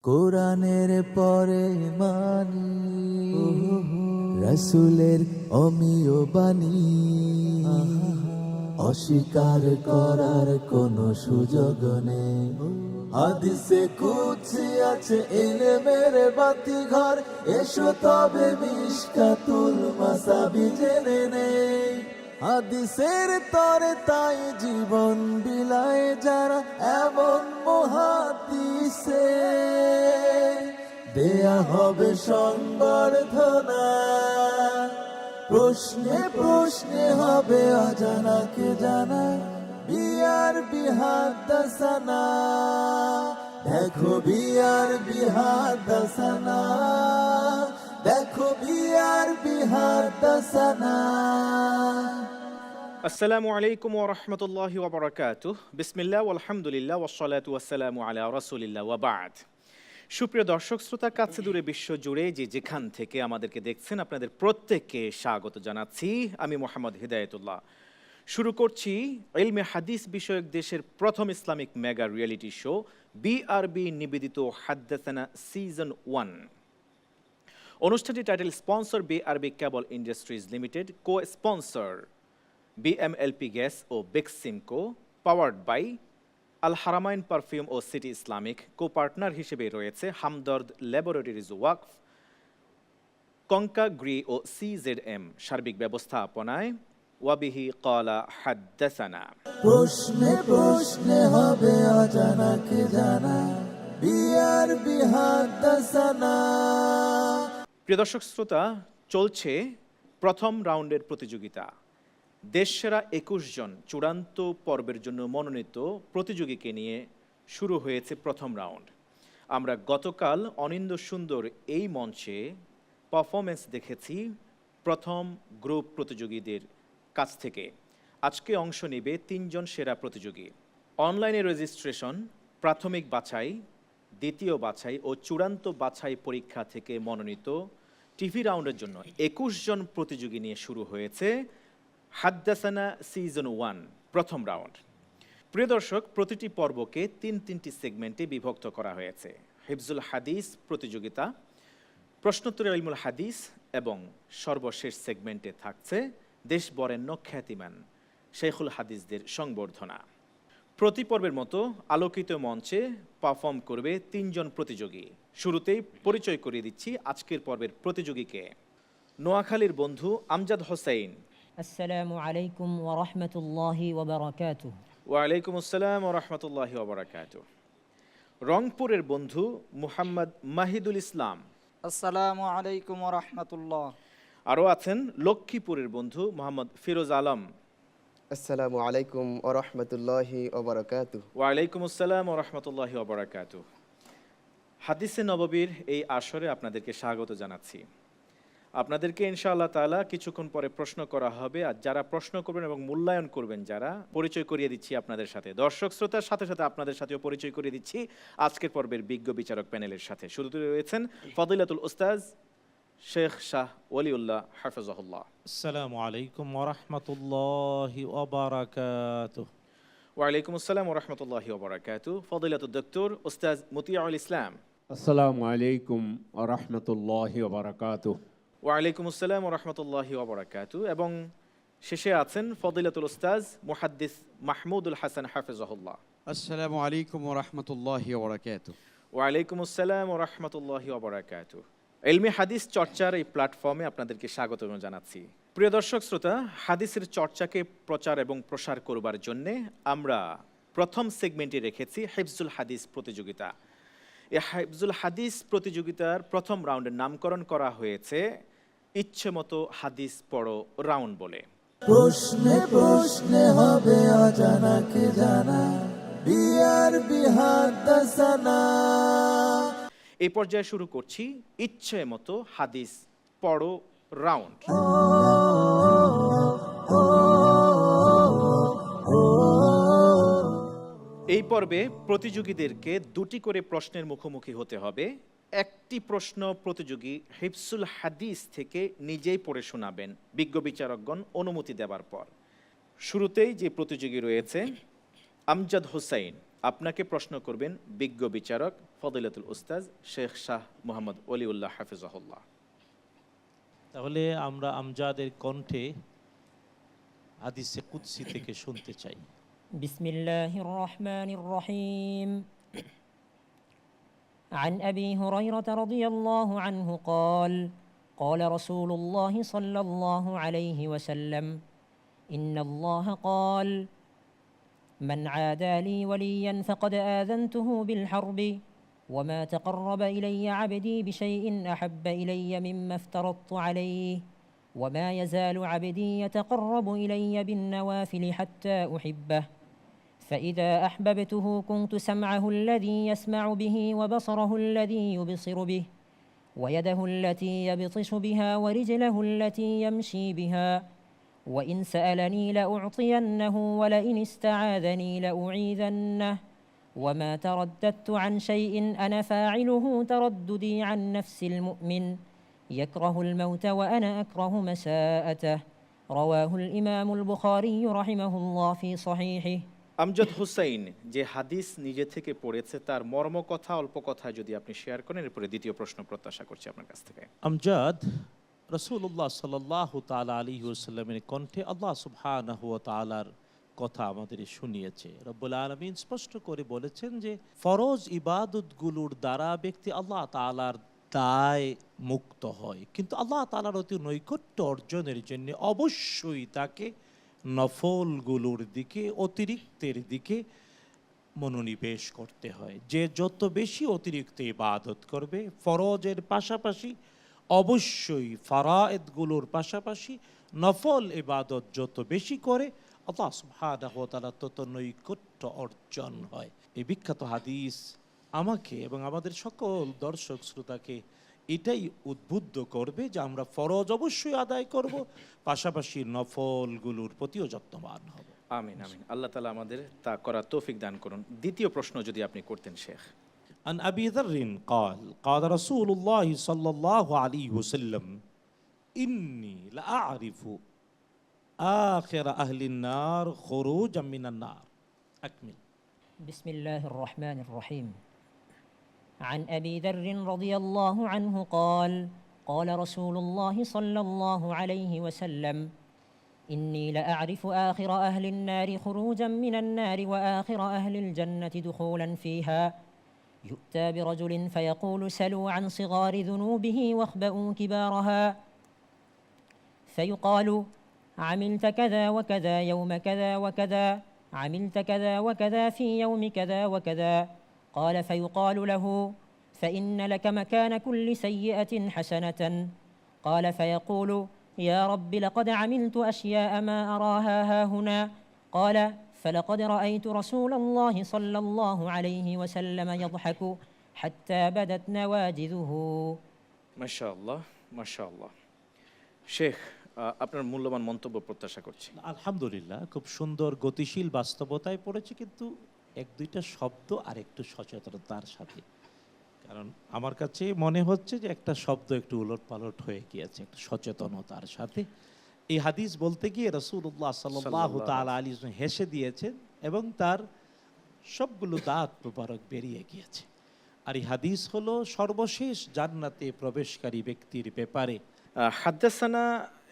কোরআনের পরে মানি রাসূলের অমীয় বাণী, অস্বীকার করার কোনো সুযোগ নেই। হাদিসে কুদসি আছে ইলমের বাতি ঘর, এসো তবে মিশকাতুল মাসাবি জেনে নেই। হাদিসের তরে তাই জীবন বিলায় যারা, এমন মুহাদ্দিসে দেয়া হবে সংবর্ধনা। প্রশ্নে প্রশ্নে হবে অজানাকে জানা, বিয়ার বিহাদাসানা। দেখো বিয়ার বিহাদাসানা, দেখো বিয়ার বিহাদাসানা। আসসালামু আলাইকুম ওয়া রাহমাতুল্লাহি ওয়া বারাকাতুহু। বিসমিল্লাহ ওয়ালহামদুলিল্লাহ ওয়াসসালাতু ওয়াসসালামু আলা রাসূলিল্লাহ ওয়া বা'দ। সুপ্রিয় দর্শক শ্রোতা, কাছে দূরে বিশ্ব জুড়ে যে যেখান থেকে আমাদেরকে দেখছেন, আপনাদের প্রত্যেককে স্বাগত জানাচ্ছি। আমি মোহাম্মদ হিদায়াতুল্লাহ। শুরু করছি ইলমে হাদিস বিষয়ক দেশের প্রথম Islamic mega reality show BRB নিবেদিত হাদ্দাসানা সিজন 1। অনুষ্ঠানটি title sponsor BRB cable industries limited, co sponsor BMLP gas ও Beximco, powered by Al Haramain perfume ও সিটি ইসলামিক। কো পার্টনার হিসেবে রয়েছে Hamdard laboratories Waqf, Konka Gree ও সিজেডএম। সার্বিক ব্যবস্থাপনায় ওয়াবিহি ক্বালা হাদ্দাসানা। প্রশ্নে প্রশ্নে হবে অজানাকে জানা, বিয়ার বিহাদাসানা। প্রিয় দর্শক শ্রোতা, চলছে প্রথম রাউন্ডের প্রতিযোগিতা। দেশসেরা 21 জন চূড়ান্ত পর্বের জন্য মনোনীত প্রতিযোগীকে নিয়ে শুরু হয়েছে প্রথম রাউন্ড। আমরা গতকাল অনিন্দ সুন্দর এই মঞ্চে পারফরমেন্স দেখেছি প্রথম গ্রুপ প্রতিযোগীদের কাছ থেকে। আজকে অংশ নেবে 3 জন সেরা প্রতিযোগী। অনলাইনে রেজিস্ট্রেশন, প্রাথমিক বাছাই, দ্বিতীয় বাছাই ও চূড়ান্ত বাছাই পরীক্ষা থেকে মনোনীত টিভি রাউন্ডের জন্য 21 জন প্রতিযোগী নিয়ে শুরু হয়েছে হাদ্দাসানা সিজন 1 প্রথম রাউন্ড। প্রিয় দর্শক, প্রতিটি পর্বকে 3টি সেগমেন্টে বিভক্ত করা হয়েছে। হিফজুল হাদিস প্রতিযোগিতা, প্রশ্নোত্তরে ইলমুল হাদিস এবং সর্বশেষ সেগমেন্টে থাকছে দেশ বরেণ্য খ্যাতিমান শেখুল হাদিসদের সংবর্ধনা। প্রতি পর্বের মতো আলোকিত মঞ্চে পারফর্ম করবে 3 জন প্রতিযোগী। শুরুতেই পরিচয় করিয়ে দিচ্ছি আজকের পর্বের প্রতিযোগীকে। নোয়াখালীর বন্ধু আমজাদ হোসেন। আসসালামু আলাইকুম ওয়া রাহমাতুল্লাহি ওয়া বারাকাতুহু। ওয়ালাইকুম আসসালাম ওয়া রাহমাতুল্লাহি ওয়া বারাকাতুহু। রংপুরের বন্ধু মুহাম্মদ মাহিদুল ইসলাম। আসসালামু আলাইকুম ওয়া রাহমাতুল্লাহ। আরও আছেন লক্ষ্মীপুরের বন্ধু মোহাম্মদ ফিরোজ আলম। আসসালামু আলাইকুম ওয়া রাহমাতুল্লাহি ওয়া বারাকাতুহু। ওয়ালাইকুম আসসালাম ওয়া রাহমাতুল্লাহি ওয়া বারাকাতুহু। হাদিসে নববীর এই আসরে আপনাদেরকে স্বাগত জানাচ্ছি। আপনাদেরকে ইনশাআল্লাহ তাআলা কিছুক্ষণ পরে প্রশ্ন করা হবে, আর যারা প্রশ্ন করবেন এবং মূল্যায়ন করবেন যারা, পরিচয় করিয়ে দিচ্ছি আপনাদের সাথে। দর্শক শ্রোতার সাথে সাথে আপনাদের সাথেও পরিচয় করিয়ে দিচ্ছি আজকের পর্বের বিজ্ঞ বিচারক প্যানেলের সাথে। শুরুতে রয়েছেন ফদিলাতুল উস্তাজ শেখ শাহ ওয়ালিউল্লাহ হাফিজাহুল্লাহ। আসসালামু আলাইকুম ওয়া রাহমাতুল্লাহি ওয়া বারাকাতুহু। ওয়ালাইকুম আসসালাম ওয়া রাহমাতুল্লাহি ওয়া বারাকাতুহু। ফদিলাতুদ ডক্টর উস্তাজ মতিয়াউল ইসলাম। আসসালামু আলাইকুম ওয়া রাহমাতুল্লাহি ওয়া বারাকাতুহু। ওয়ালাইকুম আসসালাম ওয়া রাহমাতুল্লাহি ওয়া বারাকাতুহু। এবং শেষে আছেন ফদিলাতুল উস্তাজ মুহাদ্দিস মাহমুদুল হাসান হাফিজাহুল্লাহ। আসসালামু আলাইকুম ওয়া রাহমাতুল্লাহি ওয়া বারাকাতুহু। ওয়ালাইকুম আসসালাম ওয়া রাহমাতুল্লাহি ওয়া বারাকাতুহু। ইলমে হাদিস চর্চার এই প্ল্যাটফর্মে আপনাদেরকে স্বাগত জানাচ্ছি। প্রিয় দর্শক শ্রোতা, হাদিসের চর্চাকে প্রচার এবং প্রসার করবার জন্যে আমরা প্রথম সেগমেন্টে রেখেছি হিফজুল হাদিস প্রতিযোগিতা। এই হিফজুল হাদিস প্রতিযোগিতার প্রথম রাউন্ডের নামকরণ করা হয়েছে ইচ্ছে মতো হাদিস পড়ো রাউন্ড বলে। প্রশ্নে প্রশ্নে হবে অজানাকে জানা, বিয়ার বিহাদাসানা। এই পর্যায়ে শুরু করছি ইচ্ছে মতো হাদিস পড়ো রাউন্ড। এই পর্বে প্রতিযোগীদেরকে 2টি করে প্রশ্নের মুখোমুখি হতে হবে। একটি প্রশ্ন প্রতিযোগী হিফজুল হাদিস থেকে নিজেই পড়ে শোনাবেন বিজ্ঞ বিচারকগণ অনুমতি দেওয়ার পর। শুরুতেই যে প্রতিযোগী রয়েছে আমজাদ হোসেন, আপনাকে প্রশ্ন করবেন বিজ্ঞ বিচারক ফদিলাতুল উস্তাজ শেখ শাহ মোহাম্মদ ওলিউল্লাহ হাফিজাহুল্লাহ। তাহলে আমরা আমজাদের কণ্ঠে হাদিসে কুদসি থেকে শুনতে চাই। بسم الله الرحمن الرحيم. عن أبي هريرة رضي الله عنه قال قال رسول الله صلى الله عليه وسلم إن الله قال من عادى لي وليا فقد آذنته بالحرب وما تقرب إلي عبدي بشيء أحب إلي مما افترضت عليه وما يزال عبدي يتقرب إلي بالنوافل حتى أحبه فإذا أحببته كنت سمعه الذي يسمع به وبصره الذي يبصر به ويده التي يبطش بها ورجله التي يمشي بها وإن سألني لأعطينه ولئن استعاذني لأعيذنه وما ترددت عن شيء أنا فاعله ترددي عن نفس المؤمن يكره الموت وأنا أكره مساءته رواه الإمام البخاري رحمه الله في صحيحه. আমজাদ হুসাইন যে হাদিস নিজে থেকে পড়েছে তার মর্ম কথা অল্প কথা যদি আপনি শেয়ার করেন, এরপরে দ্বিতীয় প্রশ্ন প্রত্যাশা করছি আপনার কাছ থেকে। আমজাদ রাসূলুল্লাহ সাল্লাল্লাহু তাআলা আলাইহি ওয়াসাল্লামের কণ্ঠে আল্লাহ সুবহানাহু ওয়া তাআলার কথা আমাদের শুনিয়েছে। রব্বুল আলামিন স্পষ্ট করে বলেছেন যে ফরজ ইবাদতগুলোর দ্বারা ব্যক্তি আল্লাহ তাআলার দায় মুক্ত হয়, কিন্তু আল্লাহ তাআলার অতি নৈকট্য অর্জনের জন্য অবশ্যই তাকে নফলগুলোর দিকে, অতিরিক্তের দিকে মনোনিবেশ করতে হয়। যে যত বেশি অতিরিক্ত ইবাদত করবে, ফরজের পাশাপাশি অবশ্যই ফারায়েদগুলোর পাশাপাশি নফল ইবাদত যত বেশি করে, আল্লাহ সুবহানাহু ওয়া তাআলা তত নৈকট্য অর্জন হয়। এই বিখ্যাত হাদিস আমাকে এবং আমাদের সকল দর্শক শ্রোতাকে এটাই উদ্বুদ্ধ করবে যে আমরা ফরজ অবশ্যই আদায় করব, পাশাপাশি নফলগুলোর প্রতিও যত্নবান হব। আমিন আমিন। আল্লাহ তাআলা আমাদের তা করার তৌফিক দান করুন। দ্বিতীয় প্রশ্ন যদি আপনি করতেন শেখ। عن أبي ذر قال قال رسول الله صلى الله عليه وسلم إني لأعرف آخر أهل النار خروجا من النار. أكمل. بسم الله الرحمن الرحيم. عن أبي ذر رضي الله عنه قال قال رسول الله صلى الله عليه وسلم إني لأعرف آخر أهل النار خروجا من النار وآخر أهل الجنة دخولا فيها يؤتى برجل فيقول سلوا عن صغار ذنوبه واخبئوا كبارها فيقال عملت كذا وكذا يوم كذا وكذا عملت كذا وكذا في يوم كذا وكذا قال فيقال له فإن لك مكان كل سيئة حسنة قال فيقول يا رب لقد عملت أشياء ما أراها هاهنا قال فلقد رأيت رسول الله صلى الله عليه وسلم يضحك حتى بدت نواجذه. মাশাআল্লাহ মাশাআল্লাহ। শেখ, আপনার মূল্যবান মন্তব্য প্রত্যাশা করছি। আলহামদুলিল্লাহ, খুব সুন্দর গতিশীল বাস্তবতায় পড়েছে, কিন্তু এক দুইটা শব্দ আর একটু সচেতনতার সাথে, কারণ আমার কাছে মনে হচ্ছে যে একটা শব্দ একটু উলট পালট হয়ে গিয়েছে, একটু সচেতনতার সাথে। এই হাদিস বলতে গিয়ে রাসূলুল্লাহ সাল্লাল্লাহু তাআলা আলাইহি ওয়াসাল্লাম হেসে দিয়েছেন এবং তার সবগুলো দাঁত মোবারক বেরিয়ে গিয়েছে। আর এই হাদিস হলো সর্বশেষ জান্নাতে প্রবেশকারী ব্যক্তির ব্যাপারে। হাদ্দাসানা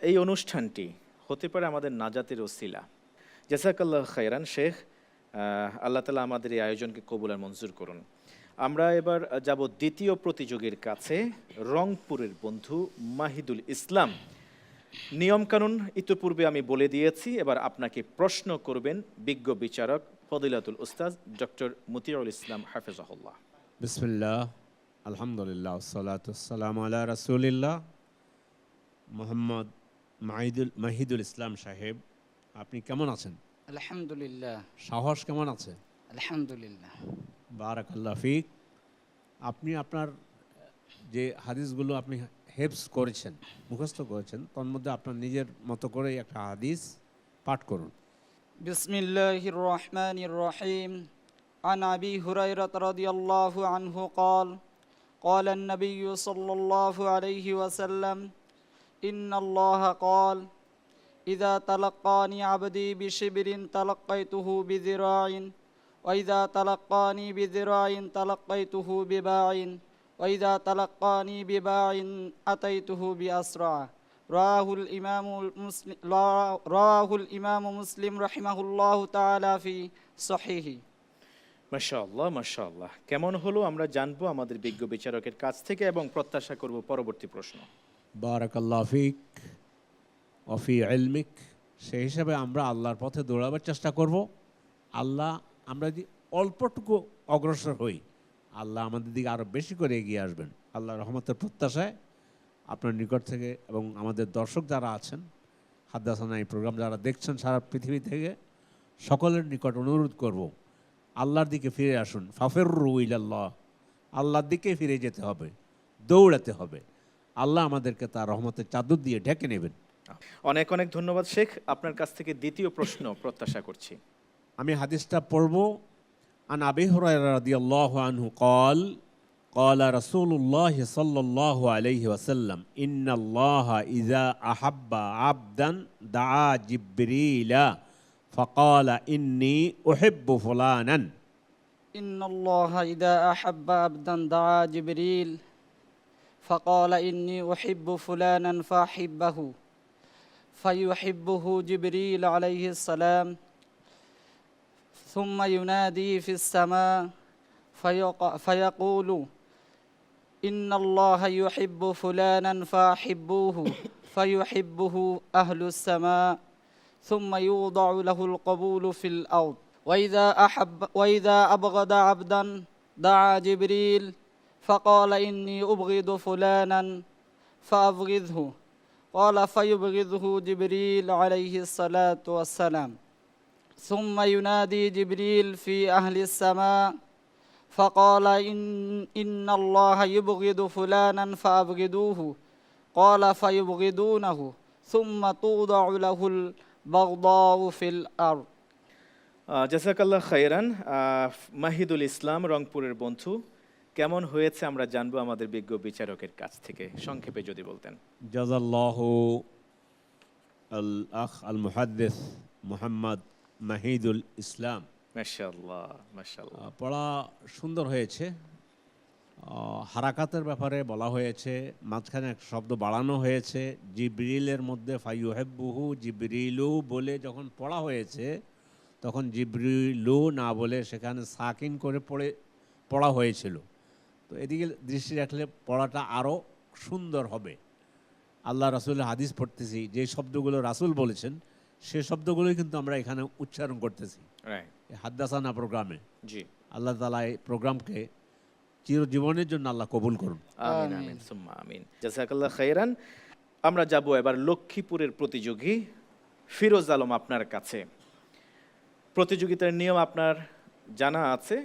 এই অনুষ্ঠানটি হতে পারে আমাদের নাজাতের ওসিলা। জাযাকাল্লাহ খায়রান শেখ, আল্লাহ তাআলা আমাদের এই আয়োজনকে কবুল আর মঞ্জুর করুন। আমরা এবার যাব দ্বিতীয় প্রতিযোগীর কাছে, রংপুরের বন্ধু মাহিদুল ইসলাম। নিয়মকানুন ইতিপূর্বে আমি বলে দিয়েছি, এবার আপনাকে প্রশ্ন করবেন বিজ্ঞ বিচারক ফদিলাতুল উস্তাজ ডক্টর মতিউল ইসলাম হাফিজাহুল্লাহ। বিসমিল্লাহ, আলহামদুলিল্লাহ, সালাতু সালামু আলা রাসূলিল্লাহ। মোহাম্মদ মাহিদুল ইসলাম সাহেব, আপনি কেমন আছেন? আলহামদুলিল্লাহ। সাহস কেমন আছে? আলহামদুলিল্লাহ। বারাকাল্লাহ ফিক। আপনি আপনার যে হাদিসগুলো আপনি হেফজ করেছেন, মুখস্থ করেছেন, তার মধ্যে আপনার নিজের মতো করে একটা হাদিস পাঠ করুন। বিসমিল্লাহির রহমানির রহিম। عن أبي هريرة رضي الله عنه قال قال النبي صلى الله عليه وسلم إن الله قال إذا تلقاني عبدي بشبر تلقيته بذراع وإذا تلقاني بذراع تلقيته بباع وإذا تلقاني بباع أتيته بأسرع رواه الإمام مسلم رحمه الله تعالى في صحيحه. মাশাআল্লাহ মাশাআল্লাহ। কেমন হলো আমরা জানবো আমাদের বিজ্ঞ বিচারকের কাছ থেকে এবং প্রত্যাশা করব পরবর্তী প্রশ্ন। বারাকাল্লাহ ফিক অফি ইলমিক। সেই হিসাবে আমরা আল্লাহর পথে দৌড়াবার চেষ্টা করব। আল্লাহ, আমরা যদি অল্পটুকু অগ্রসর হই, আল্লাহ আমাদের দিকে আরও বেশি করে এগিয়ে আসবেন। আল্লাহর রহমতের প্রত্যাশায় আপনার নিকট থেকে এবং আমাদের দর্শক যারা আছেন, হাদ্দাসানা এই প্রোগ্রাম যারা দেখছেন সারা পৃথিবী থেকে, সকলের নিকট অনুরোধ করব, আল্লাহর দিকে ফিরে আসুন। ফাফিররু ইলাল্লাহ, আল্লাহর দিকে ফিরে যেতে হবে, দৌড়াতে হবে। আল্লাহ আমাদেরকে তার রহমতের চাদর দিয়ে ঢেকে নেবেন। অনেক অনেক ধন্যবাদ শেখ। আপনার কাছ থেকে দ্বিতীয় প্রশ্ন প্রত্যাশা করছি। আমি হাদিসটা পড়ব। আন আবি হুরায়রা রাদিয়াল্লাহু আনহু قال قال رسول الله صلى الله عليه وسلم إن الله إذا أحب عبدا دعا جبريل فقال إني أحب فلانا. إن الله إذا أحب عبدا دعا جبريل فقال إني أحب فلانا فأحبه فيحبه جبريل عليه السلام ثم ينادي في السماء فيقول إن الله يحب فلانا فأحبوه فيحبه أهل السماء ثم يوضع له القبول في الأرض وإذا أبغض عبدا دعا جبريل فقال إني أبغض فلانا فأبغضه قال فيبغضه جبريل عليه الصلاة والسلام ثم ينادي جبريل في أهل السماء فقال إن الله يبغض فلانا فأبغضوه قال فيبغضونه ثم توضع له البغضاء في الأرض. জাযাকাল্লাহ খাইরান। মাহিদুল ইসলাম রংপুরের বন্ধু, কেমন হয়েছে আমরা জানবো আমাদের বিজ্ঞ বিচারকের কাছ থেকে, সংক্ষেপে যদি বলতেন। জাযাল্লাহু আল আখ আল মুহাদ্দিস মুহাম্মদ মাহিদুল ইসলাম। মাশাআল্লাহ মাশাআল্লাহ। পড়া সুন্দর হয়েছে। হারাকাতের ব্যাপারে বলা হয়েছে, মাঝখানে একটা শব্দ বাড়ানো হয়েছে। জিবরিলের মধ্যে ফায়ুহিব্বুহু জিবরিলু বলে যখন পড়া হয়েছে, তখন জিবরিলু না বলে সেখানে সাকিন করে পড়া হয়েছিল। তো এদিকে দৃষ্টি রাখলে পড়াটা আরও সুন্দর হবে। আল্লাহ রাসূলের হাদিস পড়তেছি, যে শব্দগুলো রাসূল বলেছেন সে শব্দগুলোই কিন্তু আমরা এখানে উচ্চারণ করতেছি হাদ্দাসানা প্রোগ্রামে। জি, আল্লাহ তাআলা এই প্রোগ্রামকে চিরজীবনের জন্য আল্লাহ কবুল করুন। আমিন আমিন সুম্মা আমিন। জাযাকাল্লাহ খাইরান। আমরা যাব এবার লক্ষ্মীপুরের প্রতিযোগী ফিরোজ আলম আপনার কাছে। প্রতিযোগিতার নিয়ম আপনার জানা আছে।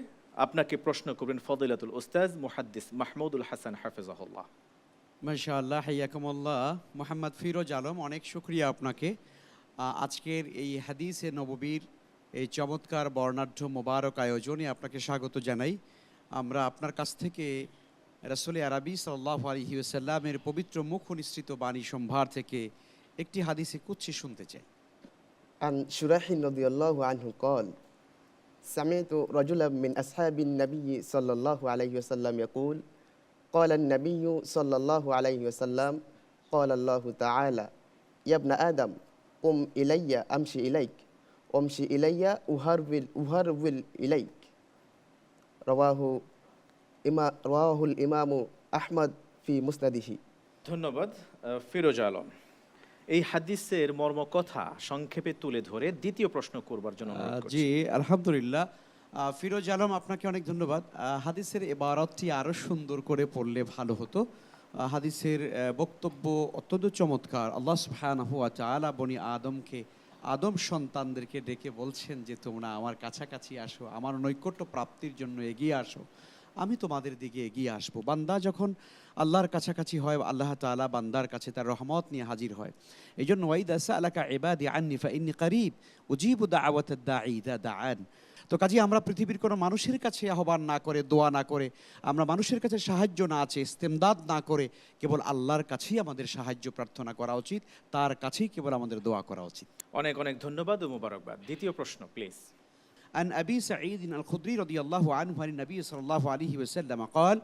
আপনাকে প্রশ্ন করবেন ফদিলাতুল উস্তাজ মুহাদ্দিস মাহমুদুল হাসান হাফিজাহুল্লাহ। মাশাআল্লাহ, হাইয়াকুমুল্লাহ। মোহাম্মদ ফিরোজ আলম, অনেক শুকরিয়া আপনাকে। আজকের এই হাদিসে নববীর এই চমৎকার বর্ণাঢ্য মোবারক আয়োজনে আপনাকে স্বাগত জানাই। আমরা আপনার কাছ থেকে রাসূল আরবি সাল্লাল্লাহু আলাইহি ওয়াসাল্লামের পবিত্র মুখ নিঃসৃত বাণী সম্ভার থেকে একটি হাদিসে কুচ্ছি শুনতে চাই। عن شريح رضي الله عنه قال سمعت رجلا من أصحاب النبي صلى الله عليه وسلم يقول قال النبي صلى الله عليه وسلم قال الله تعالى يا ابن آدم قم إلي أمشي إليك وامشي إلي أهرول إليك رواه الإمام أحمد في مسنده. ধন্যবাদ ফিরোজ আলম। এই হাদিসের মর্ম কথা সংক্ষেপে তুলে ধরে দ্বিতীয় প্রশ্ন করবার জন্য অনুরোধ করছি। জি, আলহামদুলিল্লাহ। ফিরোজ আলম, আপনাকে অনেক ধন্যবাদ। হাদিসের ইবারতটি আরও সুন্দর করে পড়লে ভালো হতো। হাদিসের বক্তব্য অত্যন্ত চমৎকার। আল্লাহ সুবহানাহু ওয়া তাআলা বনি আদমকে, আদম সন্তানদেরকে ডেকে বলছেন যে তোমরা আমার কাছাকাছি আসো, আমার নৈকট্য প্রাপ্তির জন্য এগিয়ে আসো, আমি তোমাদের দিকে এগিয়ে আসবো। বান্দা যখন আল্লাহর কাছাকাছি হয়, আল্লাহ তাআলা বান্দার কাছে তার রহমত নিয়ে হাজির হয়। এই জন্য ওয়াইদা সাআলাকা ইবাদি আন্নি ফাইন্নী কারীব উজিবু দাওয়াতাদ দাঈ ইযা দাআন। তো কাজে আমরা পৃথিবীর কোনো মানুষের কাছে আহ্বান না করে, দোয়া না করে, আমরা মানুষের কাছে সাহায্য না আছে ইস্তেমদাদ না করে, কেবল আল্লাহর কাছেই আমাদের সাহায্য প্রার্থনা করা উচিত, তার কাছেই কেবল আমাদের দোয়া করা উচিত। অনেক অনেক ধন্যবাদ ও মোবারকবাদ। দ্বিতীয় প্রশ্ন প্লিজ। عن أبي سعيد الخدري رضي الله عنه عن النبي صلى الله عليه وسلم قال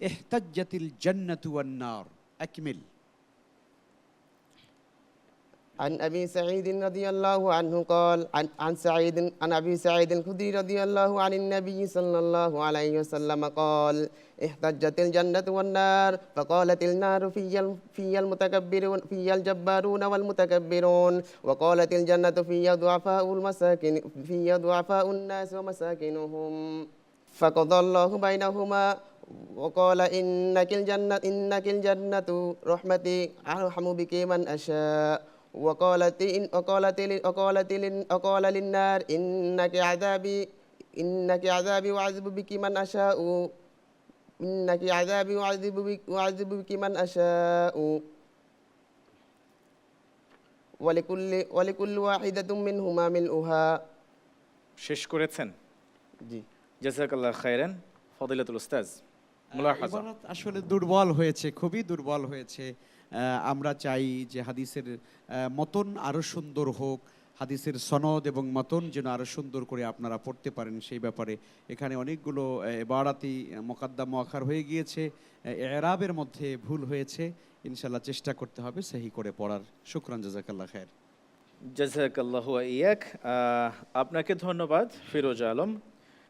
احتجت الجنة والنار. أكمل. عن أبي سعيد رضي الله عنه قال عن أبي سعيد الخدري رضي الله عن النبي صلى الله عليه وسلم قال احتجت الجنة والنار فقالت النار في المتكبرون في الجبارون والمتكبرون وقالت الجنة في ضعفاء المساكين في ضعفاء الناس ومساكنهم فقضى الله بينهما وقال إنك الجنة رحمتي أرحم بك من أشاء وقال للنار إنك عذابي وأعذب بك من أشاء إنك عذابي وأعذب بك من أشاء ولكل واحدة منهما ملؤها. শেষ করেছেন? জি। জাযাকাল্লাহ খাইরান। ফদিলাতুল উস্তাজ, মুলাহাজা। ইবারত আসলে দুর্বল হয়েছে, খুবই দুর্বল হয়েছে। আমরা চাই যে হাদিসের মতন আরো সুন্দর হোক, হাদিসের সনদ এবং মতন যেন আরো সুন্দর করে আপনারা পড়তে পারেন, সেই ব্যাপারে এখানে অনেকগুলো ইবারাতি মুকাদ্দাম মুআখার হয়ে গিয়েছে, ইরাবের মধ্যে ভুল হয়েছে। ইনশাআল্লাহ চেষ্টা করতে হবে সহি করে পড়ার। শুকরান, জাযাকাল্লাহ খায়ের। জাযাকাল্লাহু ওয়া ইয়াক। আপনাকে ধন্যবাদ ফিরোজ আলম।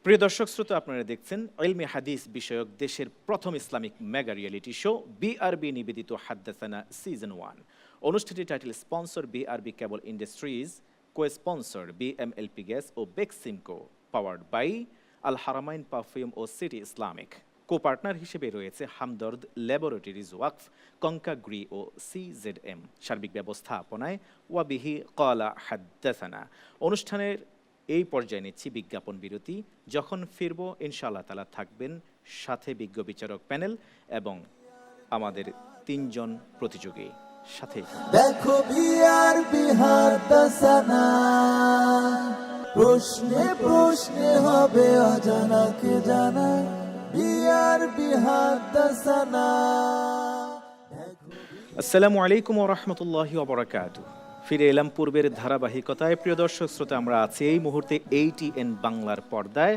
প্রিয় দর্শক শ্রোতা, আপনারা দেখছেন ইলমে হাদিস বিষয়ক দেশের প্রথম Islamic mega reality show BRB নিবেদিত হাদ্দাসানা সিজন 1। অনুষ্ঠানটির title sponsor BRB cable industries, co sponsor BMLP gas ও Beximco, powered by Al Haramain perfume ও সিটি ইসলামিক। কো পার্টনার হিসেবে রয়েছে হামদর্দ ল্যাবরেটরিজ ওয়াকফ, কঙ্কাগ্রি ও সিজেডএম। সার্বিক ব্যবস্থাপনায় ওয়াবিহি ক্বালা হাদ্দাসানা। অনুষ্ঠানের এই পর্যায়ে নিচ্ছি বিজ্ঞাপন বিরতি। যখন ফিরবো ইনশাআল্লাহ তাআলা থাকবেন সাথে বিজ্ঞ বিচারক প্যানেল এবং আমাদের 3 জন প্রতিযোগী সাথেই। দেখো বিআরবি হাদাসানা, প্রশ্নে প্রশ্নে হবে অজানাকে জানা। বিআরবি হাদাসানা। আসসালামু আলাইকুম ওয়া রাহমাতুল্লাহি ওয়া বারাকাতুহু। ফিরে এলাম পূর্বের ধারাবাহিকতায়। প্রিয় দর্শক শ্রোতা, আমরা আছি এই মুহূর্তে ATN বাংলার পর্দায়,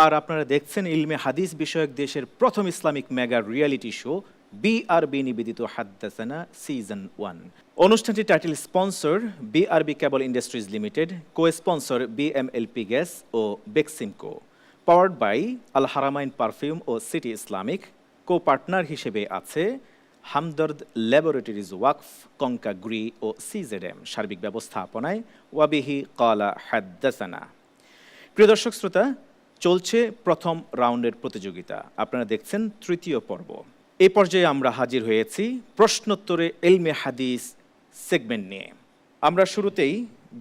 আর আপনারা দেখছেন ইলমে হাদিস বিষয়ক দেশের প্রথম Islamic mega reality show BRB নিবেদিত হাদ্দাসানা সিজন 1। অনুষ্ঠানটি title sponsor BRB cable industries limited, co sponsor BMLP gas ও Beximco, powered by Al Haramain perfume ও সিটি ইসলামিক। কো পার্টনার হিসেবে আছে হামদর্দ ল্যাবরেটরিজ ওয়াকফ, কঙ্কাগ্রি ও সিজেডএম। সার্বিক ব্যবস্থাপনায় ওয়াবিহি ক্বালা হাদ্দাসানা। প্রিয় দর্শক শ্রোতা, চলছে প্রথম রাউন্ডের প্রতিযোগিতা। আপনারা দেখছেন তৃতীয় পর্ব। এই পর্যায়ে আমরা হাজির হয়েছি প্রশ্নোত্তরে ইলমে হাদিস সেগমেন্ট নিয়ে। আমরা শুরুতেই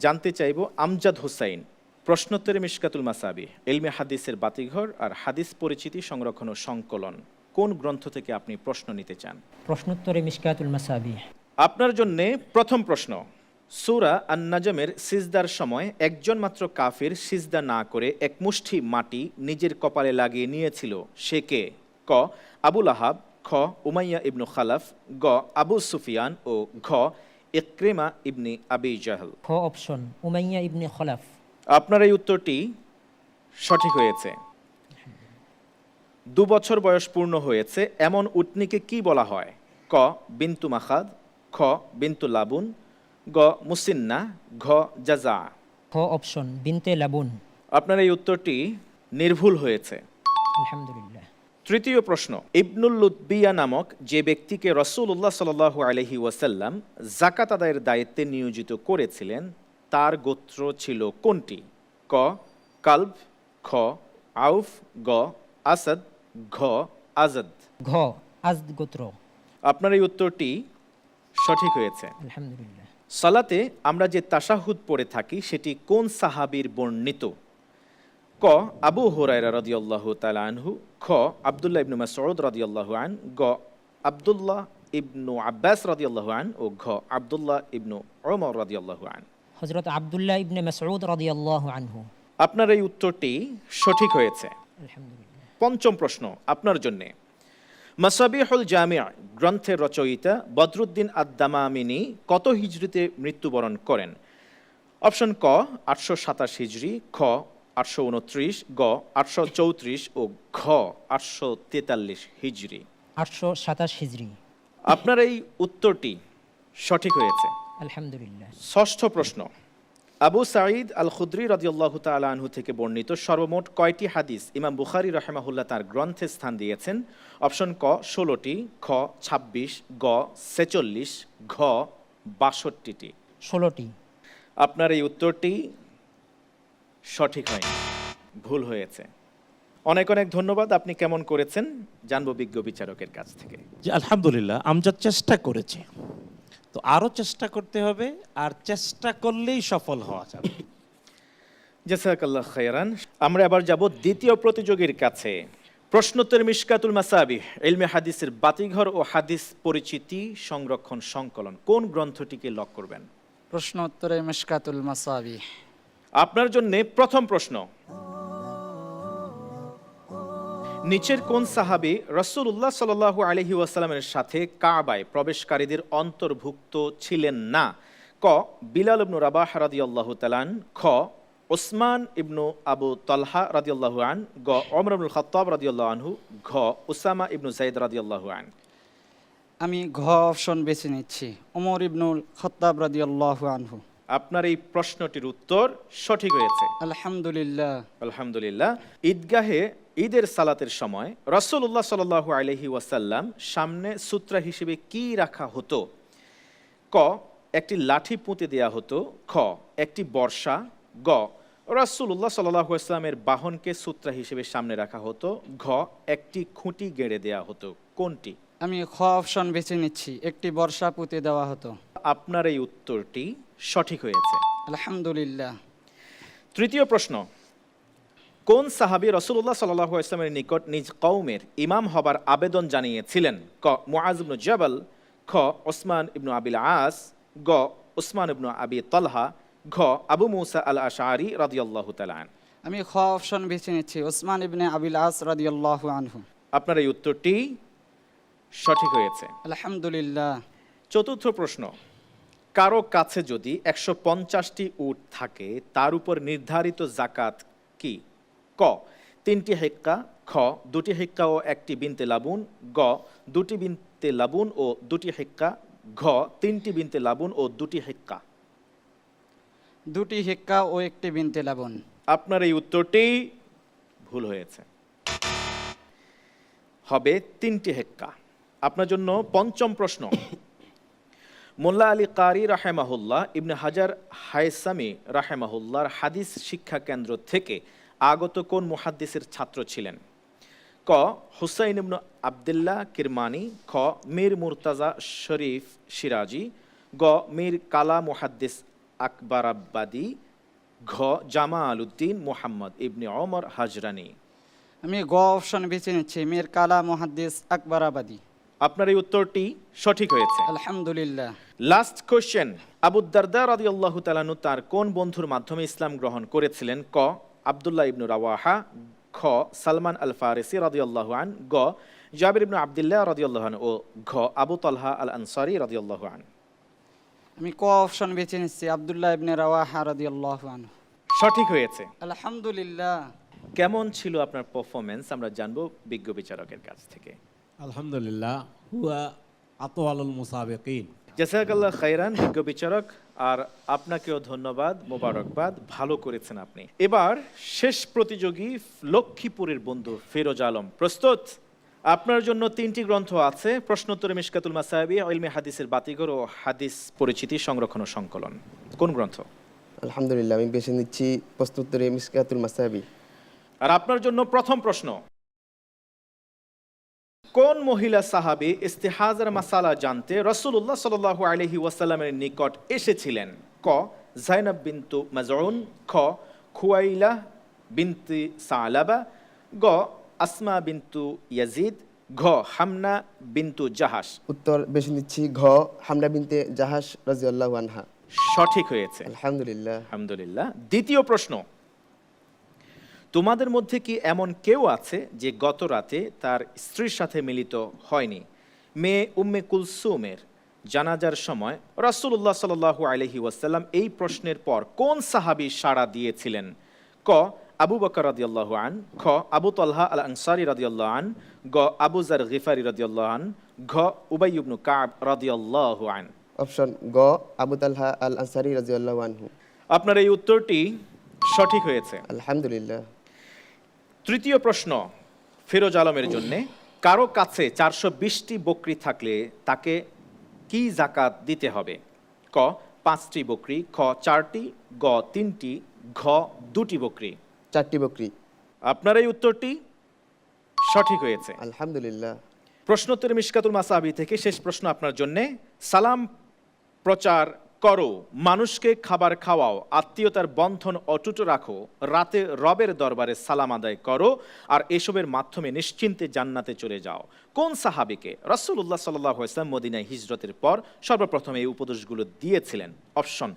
জানতে চাইব আমজাদ হোসাইন, প্রশ্নোত্তরে মিশকাতুল মাসাবি, ইলমে হাদিসের বাতিঘর আর হাদিস পরিচিতি সংরক্ষণ ও সংকলন, কোন গ্রন্থ থেকে আপনি প্রশ্ন নিতে চান? প্রশ্নোত্তরে মিশকাতুল মাসাবিহ। আপনার জন্য প্রথম প্রশ্ন। সূরা আন-নাজমের সিজদার সময় একজন মাত্র কাফির সিজদা না করে এক মুষ্টি মাটি নিজের কপালে লাগিয়ে নিয়েছিল, সে কে? ক আবু লাহাব, খ উমাইয়া ইবনু খালাফ, গ আবু সুফিয়ান ও ঘ ইকরিমা ইবনে আবি জাহল। খ অপশন উমাইয়া ইবনে খলাফ। আপনার এই উত্তরটি সঠিক হয়েছে। 2 বছর বয়স পূর্ণ হয়েছে এমন উটনিকে কি বলা হয়? ক বিন্তু মাখাদ, খ বিন্তু লাবুন, গ মুসিন্না, ঘ জাজা। খ অপশন বিনতে লাবুন। আপনার এই উত্তরটি নির্ভুল হয়েছে। আলহামদুলিল্লাহ। তৃতীয় প্রশ্ন। ইবনুল লুতবিয়া নামক যে ব্যক্তিকে রাসূলুল্লাহ সাল্লাল্লাহু আলাইহি ওয়াসাল্লাম যাকাত আদায়ের দায়িত্বে নিয়োজিত করেছিলেন, তার গোত্র ছিল কোনটি? ক কালব, খ আউফ, গ আসাদ, ঘ আজাদ। ঘ আজদ গোত্র। আপনার এই উত্তরটি সঠিক হয়েছে। আলহামদুলিল্লাহ। সালাতে আমরা যে তাশাহুদ পড়ে থাকি সেটি কোন সাহাবীর বর্ণিত? ক আবু হুরায়রা রাদিয়াল্লাহু তাআলা আনহু, খ আব্দুল্লাহ ইবনু মাসউদ রাদিয়াল্লাহু আন, গ আব্দুল্লাহ ইবনু আব্বাস রাদিয়াল্লাহু আন ও ঘ আব্দুল্লাহ ইবনু উমর রাদিয়াল্লাহু আন। হযরত আব্দুল্লাহ ইবনে মাসউদ রাদিয়াল্লাহু আনহু। আপনার এই উত্তরটি সঠিক হয়েছে। আলহামদুলিল্লাহ। পঞ্চম প্রশ্ন আপনার জন্য। মাসাবিহুল জামি' গ্রন্থের রচয়িতা বদরুদ্দিন আদ-দামামিনী কত হিজরিতে মৃত্যুবরণ করেন? অপশন ক 827 হিজরি, খ 829, গ 834 ও ঘ 843 হিজরি। 827 হিজরি। আপনার এই উত্তরটি সঠিক হয়েছে। আলহামদুলিল্লাহ। ষষ্ঠ প্রশ্ন, আবু সাঈদ আল খুদরি রাদিয়াল্লাহু তাআলা আনহু থেকে বর্ণিত সর্বমোট কয়টি হাদিস ইমাম বুখারী রাহিমাহুল্লাহ তার গ্রন্থে স্থান দিয়েছেন? অপশন ক 16টি, খ 26, গ 46, ঘ 62টি। 16টি। আপনার এই উত্তরটি সঠিক হয়নি, ভুল হয়েছে। অনেক অনেক ধন্যবাদ। আপনি কেমন করেছেন জানবো বিজ্ঞ বিচারকের কাছ থেকে। যে আলহামদুলিল্লাহ আমজাদ চেষ্টা করেছে, তো আরো চেষ্টা করতে হবে, আর চেষ্টা করলেই সফল হওয়া যাবে। জাযাকাল্লাহ খায়রান। আমরা আবার যাব দ্বিতীয় প্রতিযোগীর কাছে। প্রশ্নোত্তর মিশকাতুল মাসাবিহ, ইলমে হাদিসের বাতিঘর ও হাদিস পরিচিতি সংরক্ষণ সংকলন কোন গ্রন্থটিকে লক করবেন? প্রশ্ন উত্তরে মিশকাতুল মাসাবিহ। আপনার জন্য প্রথম প্রশ্ন, নিচের কোন সাহাবী রাসূলুল্লাহ সাল্লাল্লাহু আলাইহি ওয়াসাল্লামের সাথে কাবায় প্রবেশকারীদের অন্তর্ভুক্ত ছিলেন না? ক বিলাল ইবনু রাবাহ রাদিয়াল্লাহু তাআলা আন, খ উসমান ইবনু আবু তালহা রাদিয়াল্লাহু আন, গ ওমর ইবনুল খাত্তাব রাদিয়াল্লাহু আনহু, ঘ উসামা ইবনু যায়েদ রাদিয়াল্লাহু আন। আমি ঘ অপশন বেছে নিচ্ছি, ওমর ইবনুল খাত্তাব রাদিয়াল্লাহু আনহু। আপনার এই প্রশ্নটির উত্তর সঠিক হয়েছে। আলহামদুলিল্লাহ। আলহামদুলিল্লাহ। ঈদগাহে ঈদের সালাতের সময় রাসূলুল্লাহ সাল্লাল্লাহু আলাইহি ওয়াসাল্লাম সামনে সূত্রা হিসেবে কি রাখা হতো? ক একটি লাঠি পুঁতে দেয়া হতো, খ একটি বর্ষা, গ রাসূলুল্লাহ সাল্লাল্লাহু আলাইহি ওয়াসাল্লামের বাহনকে সূত্রা হিসেবে সামনে রাখা হতো, ঘ একটি খুঁটি গেড়ে দেয়া হতো। কোনটি? আমি খ অপশন বেছে নিচ্ছি, একটি বর্ষা পুঁতে দেওয়া হতো। আপনার এই উত্তরটি সঠিক হয়েছে। আলহামদুলিল্লাহ। তৃতীয় প্রশ্ন, কোন সাহাবী রাসূলুল্লাহ সাল্লাল্লাহু আলাইহি ওয়াসাল্লামের নিকট নিজ কওমের ইমাম হবার আবেদন জানিয়েছিলেন? ক মুআজ ইবনু জাবাল, খ ওসমান ইবনু আবিল আস, গ ওসমান ইবনু আবি তালহা, ঘ আবু মুসা আল আশআরী রাদিয়াল্লাহু তাআলা আন। আমি খ অপশন বেছে নিচ্ছি, ওসমান ইবনে আবিল আস রাদিয়াল্লাহু আনহু। আপনার এই উত্তরটি সঠিক হয়েছে। আলহামদুলিল্লাহ। চতুর্থ প্রশ্ন, কারো কাছে যদি 150টি উট থাকে তার উপর নির্ধারিত জাকাত কি? ক 3টি হিক্কা, খ 2টি হিক্কা ও 1টি বিনতে লাবুন, গ 2টি বিনতে লাবুন ও 2টি হিক্কা, ঘ 3টি বিনতে লাবুন ও 2টি হিক্কা। 2টি হিক্কা ও 1টি বিনতে লাবুন। আপনার এই উত্তরটি ভুল হয়েছে, হবে 3টি হিক্কা। আপনার জন্য পঞ্চম প্রশ্ন, মোল্লা আলী কারি রাহেমাহুল্লাহ ইবনে হাজার হায়সামি রাহেমাহুল্লাহর হাদিস শিক্ষা কেন্দ্র থেকে আগত কোন মুহাদ্দিসের ছাত্র ছিলেন? ক হুসাইন ইবনু আবদুল্লাহ কিরমানি, খ মীর মুরতাজা শরীফ সিরাজি, গ মীর কালা মুহাদ্দিস আকবরাবাদী, ঘ জামাল উদ্দিন মুহাম্মদ ইবনে ওমর হাজরানি। আমি গ অপশন বেছে নিচ্ছি, মীর কালা মুহাদ্দিস আকবরাবাদী। আপনার এই উত্তরটি সঠিক হয়েছে। আলহামদুলিল্লাহ। লাস্ট কোশ্চেন, আবু দারদা রাদিয়াল্লাহু তাআলা আনহু তার কোন বন্ধুর মাধ্যমে ইসলাম গ্রহণ করেছিলেন? ক আব্দুল্লাহ ইবনু রাওয়াহা, খ সালমান আল ফারিসি রাদিয়াল্লাহু আন, গ জাবির ইবনু আব্দুল্লাহ রাদিয়াল্লাহু আন ও ঘ আবু তালহা আল আনসারী রাদিয়াল্লাহু আন। আমি ক অপশন বেছে নিচ্ছি, আব্দুল্লাহ ইবনে রাওয়াহা রাদিয়াল্লাহু আনহু। সঠিক হয়েছে। আলহামদুলিল্লাহ। কেমন ছিল আপনার পারফরমেন্স আমরা জানবো বিজ্ঞ বিচারকের কাছ থেকে। আলহামদুলিল্লাহ, হুয়া আতওয়ালুল মুসাবিকিন। জাযাকাল্লাহ খায়রান বিজ্ঞ বিচারক, আর আপনাকেও ধন্যবাদ, মোবারকবাদ, ভালো করেছেন আপনি। এবার শেষ প্রতিযোগী লক্ষ্মীপুরের বন্ধু ফিরোজ আলম প্রস্তুত? আপনার জন্য 3টি গ্রন্থ আছে, প্রশ্নোত্তরে মিশকাতুল মাসাবিহ, ইলমে হাদিসের বাতিঘর ও হাদিস পরিচিতি সংরক্ষণ ও সংকলন। কোন গ্রন্থ? আলহামদুলিল্লাহ, আমি বেছে নিচ্ছি প্রশ্নোত্তরে মিশকাতুল মাসাবি। আর আপনার জন্য প্রথম প্রশ্ন, কোন মহিলা সাহাবী ইস্তিহাজার মাসালা জানতে রাসূলুল্লাহ সাল্লাল্লাহু আলাইহি ওয়াসাল্লামের নিকট এসেছিলেন? ক যায়নাব বিনতু মাজউন, খ খুয়াইলা বিনতি সালাবা, গ আসমা বিনতু ইয়াজিদ, ঘ হামনা বিনতু জাহাশ। উত্তর বেছে নিচ্ছি ঘ হামনা বিনতে জাহাশ রাদিয়াল্লাহু আনহা। সঠিক হয়েছে। আলহামদুলিল্লাহ। আলহামদুলিল্লাহ। দ্বিতীয় প্রশ্ন, তোমাদের মধ্যে কি এমন কেউ আছে যে গত রাতে তার স্ত্রীর সাথে মিলিত হয়নি? মেয়ে উম্মে কুলসুমের জানাজার সময় রাসূলুল্লাহ সাল্লাল্লাহু আলাইহি ওয়াসাল্লাম এই প্রশ্নের পর কোন সাহাবী সাড়া দিয়েছিলেন? ক আবু বকর রাদিয়াল্লাহু আন, খ আবু তলহা আল আনসারী রাদিয়াল্লাহু আন, গ আবু যার গিফারি রাদিয়াল্লাহু আন, ঘ উবাই ইবনু কাব রাদিয়াল্লাহু আন। অপশন গ আবু তালহা আল আনসারী রাদিয়াল্লাহু আনহু। আপনার এই উত্তরটি সঠিক হয়েছে। আলহামদুলিল্লাহ। তৃতীয় প্রশ্ন ফিরোজ আলমের জন্য, কারো কাছে 420টি বকরি থাকলে তাকে কি জাকাত দিতে হবে? ক 5টি বকরি, খ 4টি, গ 3টি, ঘ 2টি বকরি। 4টি বকরি। আপনার এই উত্তরটি সঠিক হয়েছে। আলহামদুলিল্লাহ। প্রশ্নোত্তর মিশকাতুল মাসাবি থেকে শেষ প্রশ্ন আপনার জন্যে। সালাম প্রচার করো, মানুষকে খাবার খাওয়াও, আত্মীয়তার বন্ধন অটুট রাখো, রাতে রবের দরবারে সালাম আদায় করো, আর এসবের মাধ্যমে নিশ্চিন্তে জান্নাতে চলে যাও। কোন সাহাবীকে রাসূলুল্লাহ সাল্লাল্লাহু আলাইহি ওয়াসাল্লাম মদিনায় হিজরতের পর সর্বপ্রথম এই উপদেশগুলো দিয়েছিলেন? অপশন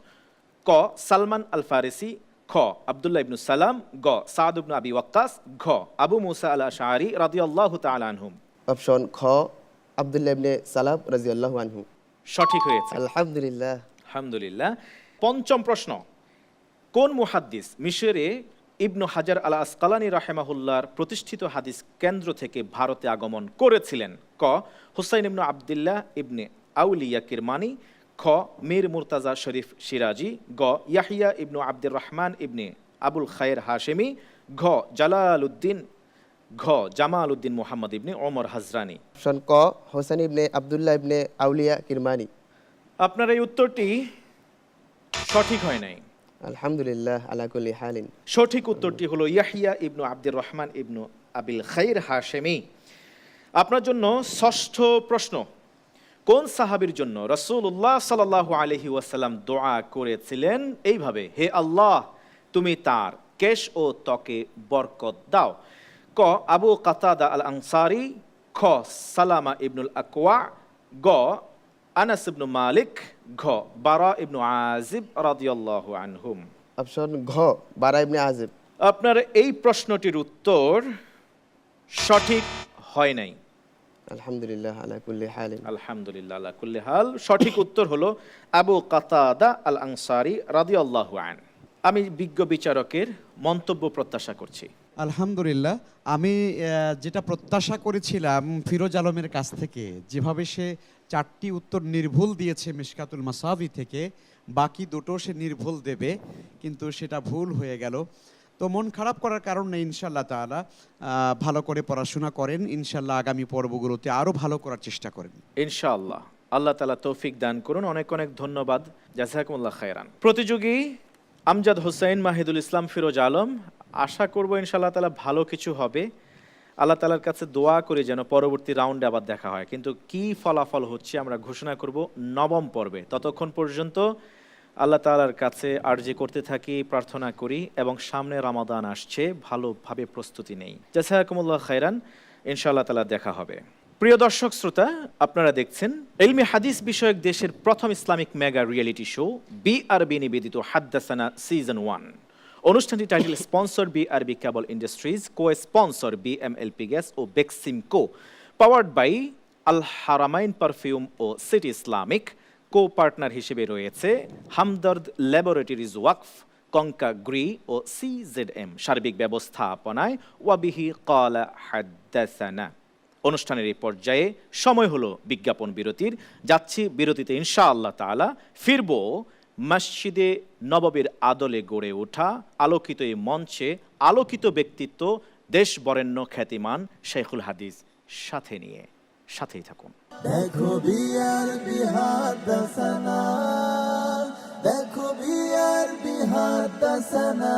ক সালমান আল ফারিসি, খ আব্দুল্লাহ ইবনু সালাম, গ সাদ ইবনু আবি ওয়াক্কাস, ঘ আবু মুসা আল আশআরী রাদিয়াল্লাহু তাআলা আনহুম। অপশন খ আব্দুল্লাহ ইবনে সালাম রাদিয়াল্লাহু আনহু। সঠিক হয়েছে। আলহামদুলিল্লাহ। আলহামদুলিল্লাহ। পঞ্চম প্রশ্ন, কোন মুহাদ্দিস মিশরে ইবনু হাজার আল আসকালানি রাহেমাহুল্লাহর প্রতিষ্ঠিত হাদিস কেন্দ্র থেকে ভারতে আগমন করেছিলেন? ক হুসাইন ইবনু আবদুল্লাহ ইবনে আউলিয়া কিরমানি, খ মীর মুর্তাজা শরীফ সিরাজি, গ ইয়াহিয়া ইবনু আব্দুর রহমান ইবনে আবুল খায়ের হাশেমি, ঘ জামাল উদ্দিন মুহাম্মদ ইবনে ওমর হাজরানি। অপশন ক হোসেন ইবনে আব্দুল্লাহ ইবনে আউলিয়া কিরমানি। আপনার এই উত্তরটি সঠিক হয় নাই। আলহামদুলিল্লাহ আলা কুল্লি হালিন। সঠিক উত্তরটি হলো ইয়াহিয়া ইবনু আব্দুর রহমান ইবনু আবিল খাইর হাশেমি। আপনার জন্য ষষ্ঠ প্রশ্ন, কোন সাহাবীর জন্য রাসূলুল্লাহ সাল্লাল্লাহু আলাইহি ওয়াসাল্লাম দোয়া করেছিলেন এইভাবে: হে আল্লাহ, তুমি তার কেশ ও ত্বকে বরকত দাও? ক আবু কাতাদা আল আনসারী, খ সালামা ইবনুল আকওয়া, গ আনাস ইবনু মালিক, ঘ বারা ইবনু আজিব রাদিয়াল্লাহু আনহুম। অপশন ঘ বারা ইবনে আজিব। আপনার এই প্রশ্নটির উত্তর সঠিক হয় নাই। আলহামদুলিল্লাহ আলা কুল্লি হালিন। আলহামদুলিল্লাহ আলা কুল্লি হাল। সঠিক উত্তর হলো আবু কাতাদা আল আনসারী রাদিয়াল্লাহু আন। আমি বিজ্ঞ বিচারকের মন্তব্য প্রত্যাশা করছি। আলহামদুলিল্লাহ, আমি যেটা প্রত্যাশা করেছিলাম ফিরোজ আলমের কাছ থেকে, যেভাবে সে 4টি উত্তর নির্ভুল দিয়েছে মিশকাতুল মাসাবি থেকে, বাকি দুটো সে নির্ভুল দেবে, কিন্তু সেটা ভুল হয়ে গেল। তো মন খারাপ করার কারণ নেই, ইনশাআল্লাহ তাআলা ভালো করে পড়াশোনা করেন, ইনশাআল্লাহ আগামী পর্বগুলোতে আরও ভালো করার চেষ্টা করেন ইনশাআল্লাহ। আল্লাহ তাআলা তৌফিক দান করুন। অনেক অনেক ধন্যবাদ। জাযাকুমুল্লাহ খায়রান। প্রতিযোগী আমজাদ হোসেন, মাহিদুল ইসলাম, ফিরোজ আলম। আশা করব ইনশাআল্লাহ তাআলা ভালো কিছু হবে। আল্লাহ তাআলার কাছে দোয়া করি যেন পরবর্তী রাউন্ডে আবার দেখা হয়, কিন্তু কি ফলাফল হচ্ছে আমরা ঘোষণা করব 9ম পর্বে। ততক্ষণ পর্যন্ত আল্লাহ তাআলার কাছে আরজি করতে থাকি, প্রার্থনা করি, এবং সামনে রমাদান আসছে, ভালোভাবে প্রস্তুতি নেই। জাযাকুমুল্লাহ খায়রান। ইনশাআল্লাহ তাআলা দেখা হবে। প্রিয় দর্শক শ্রোতা, আপনারা দেখছেন ইলমি হাদিস বিষয়ক দেশের প্রথম Islamic mega reality show BRB নিবেদিত হাদ্দাসানা সিজন 1। অনুষ্ঠানটি title sponsor BRB cable industries, co sponsor BMLP gas ও Beximco, powered by Al Haramain perfume ও সিটি ইসলামিক। কো পার্টনার হিসেবে রয়েছে Hamdard laboratories Waqf, Konka Gree ও সিজেডএম। সার্বিক ব্যবস্থাপনায় ওয়াবিহি ক্বালা হাদ্দাসানা। অনুষ্ঠানের এই পর্যায়ে সময় হলো বিজ্ঞাপন বিরতির। যাচ্ছি বিরতিতে, ইনশাআল্লাহ তাআলা ফিরবো মসজিদে নববীর আদলে গড়ে ওঠা আলোকিত এই মঞ্চে আলোকিত ব্যক্তিত্ব, দেশ বরেণ্য খ্যাতিমান শেখুল হাদিস সাথে নিয়ে। সাথেই থাকুন। দেখো বিআরবি হাদাসানা, দেখো বিআরবি হাদাসানা।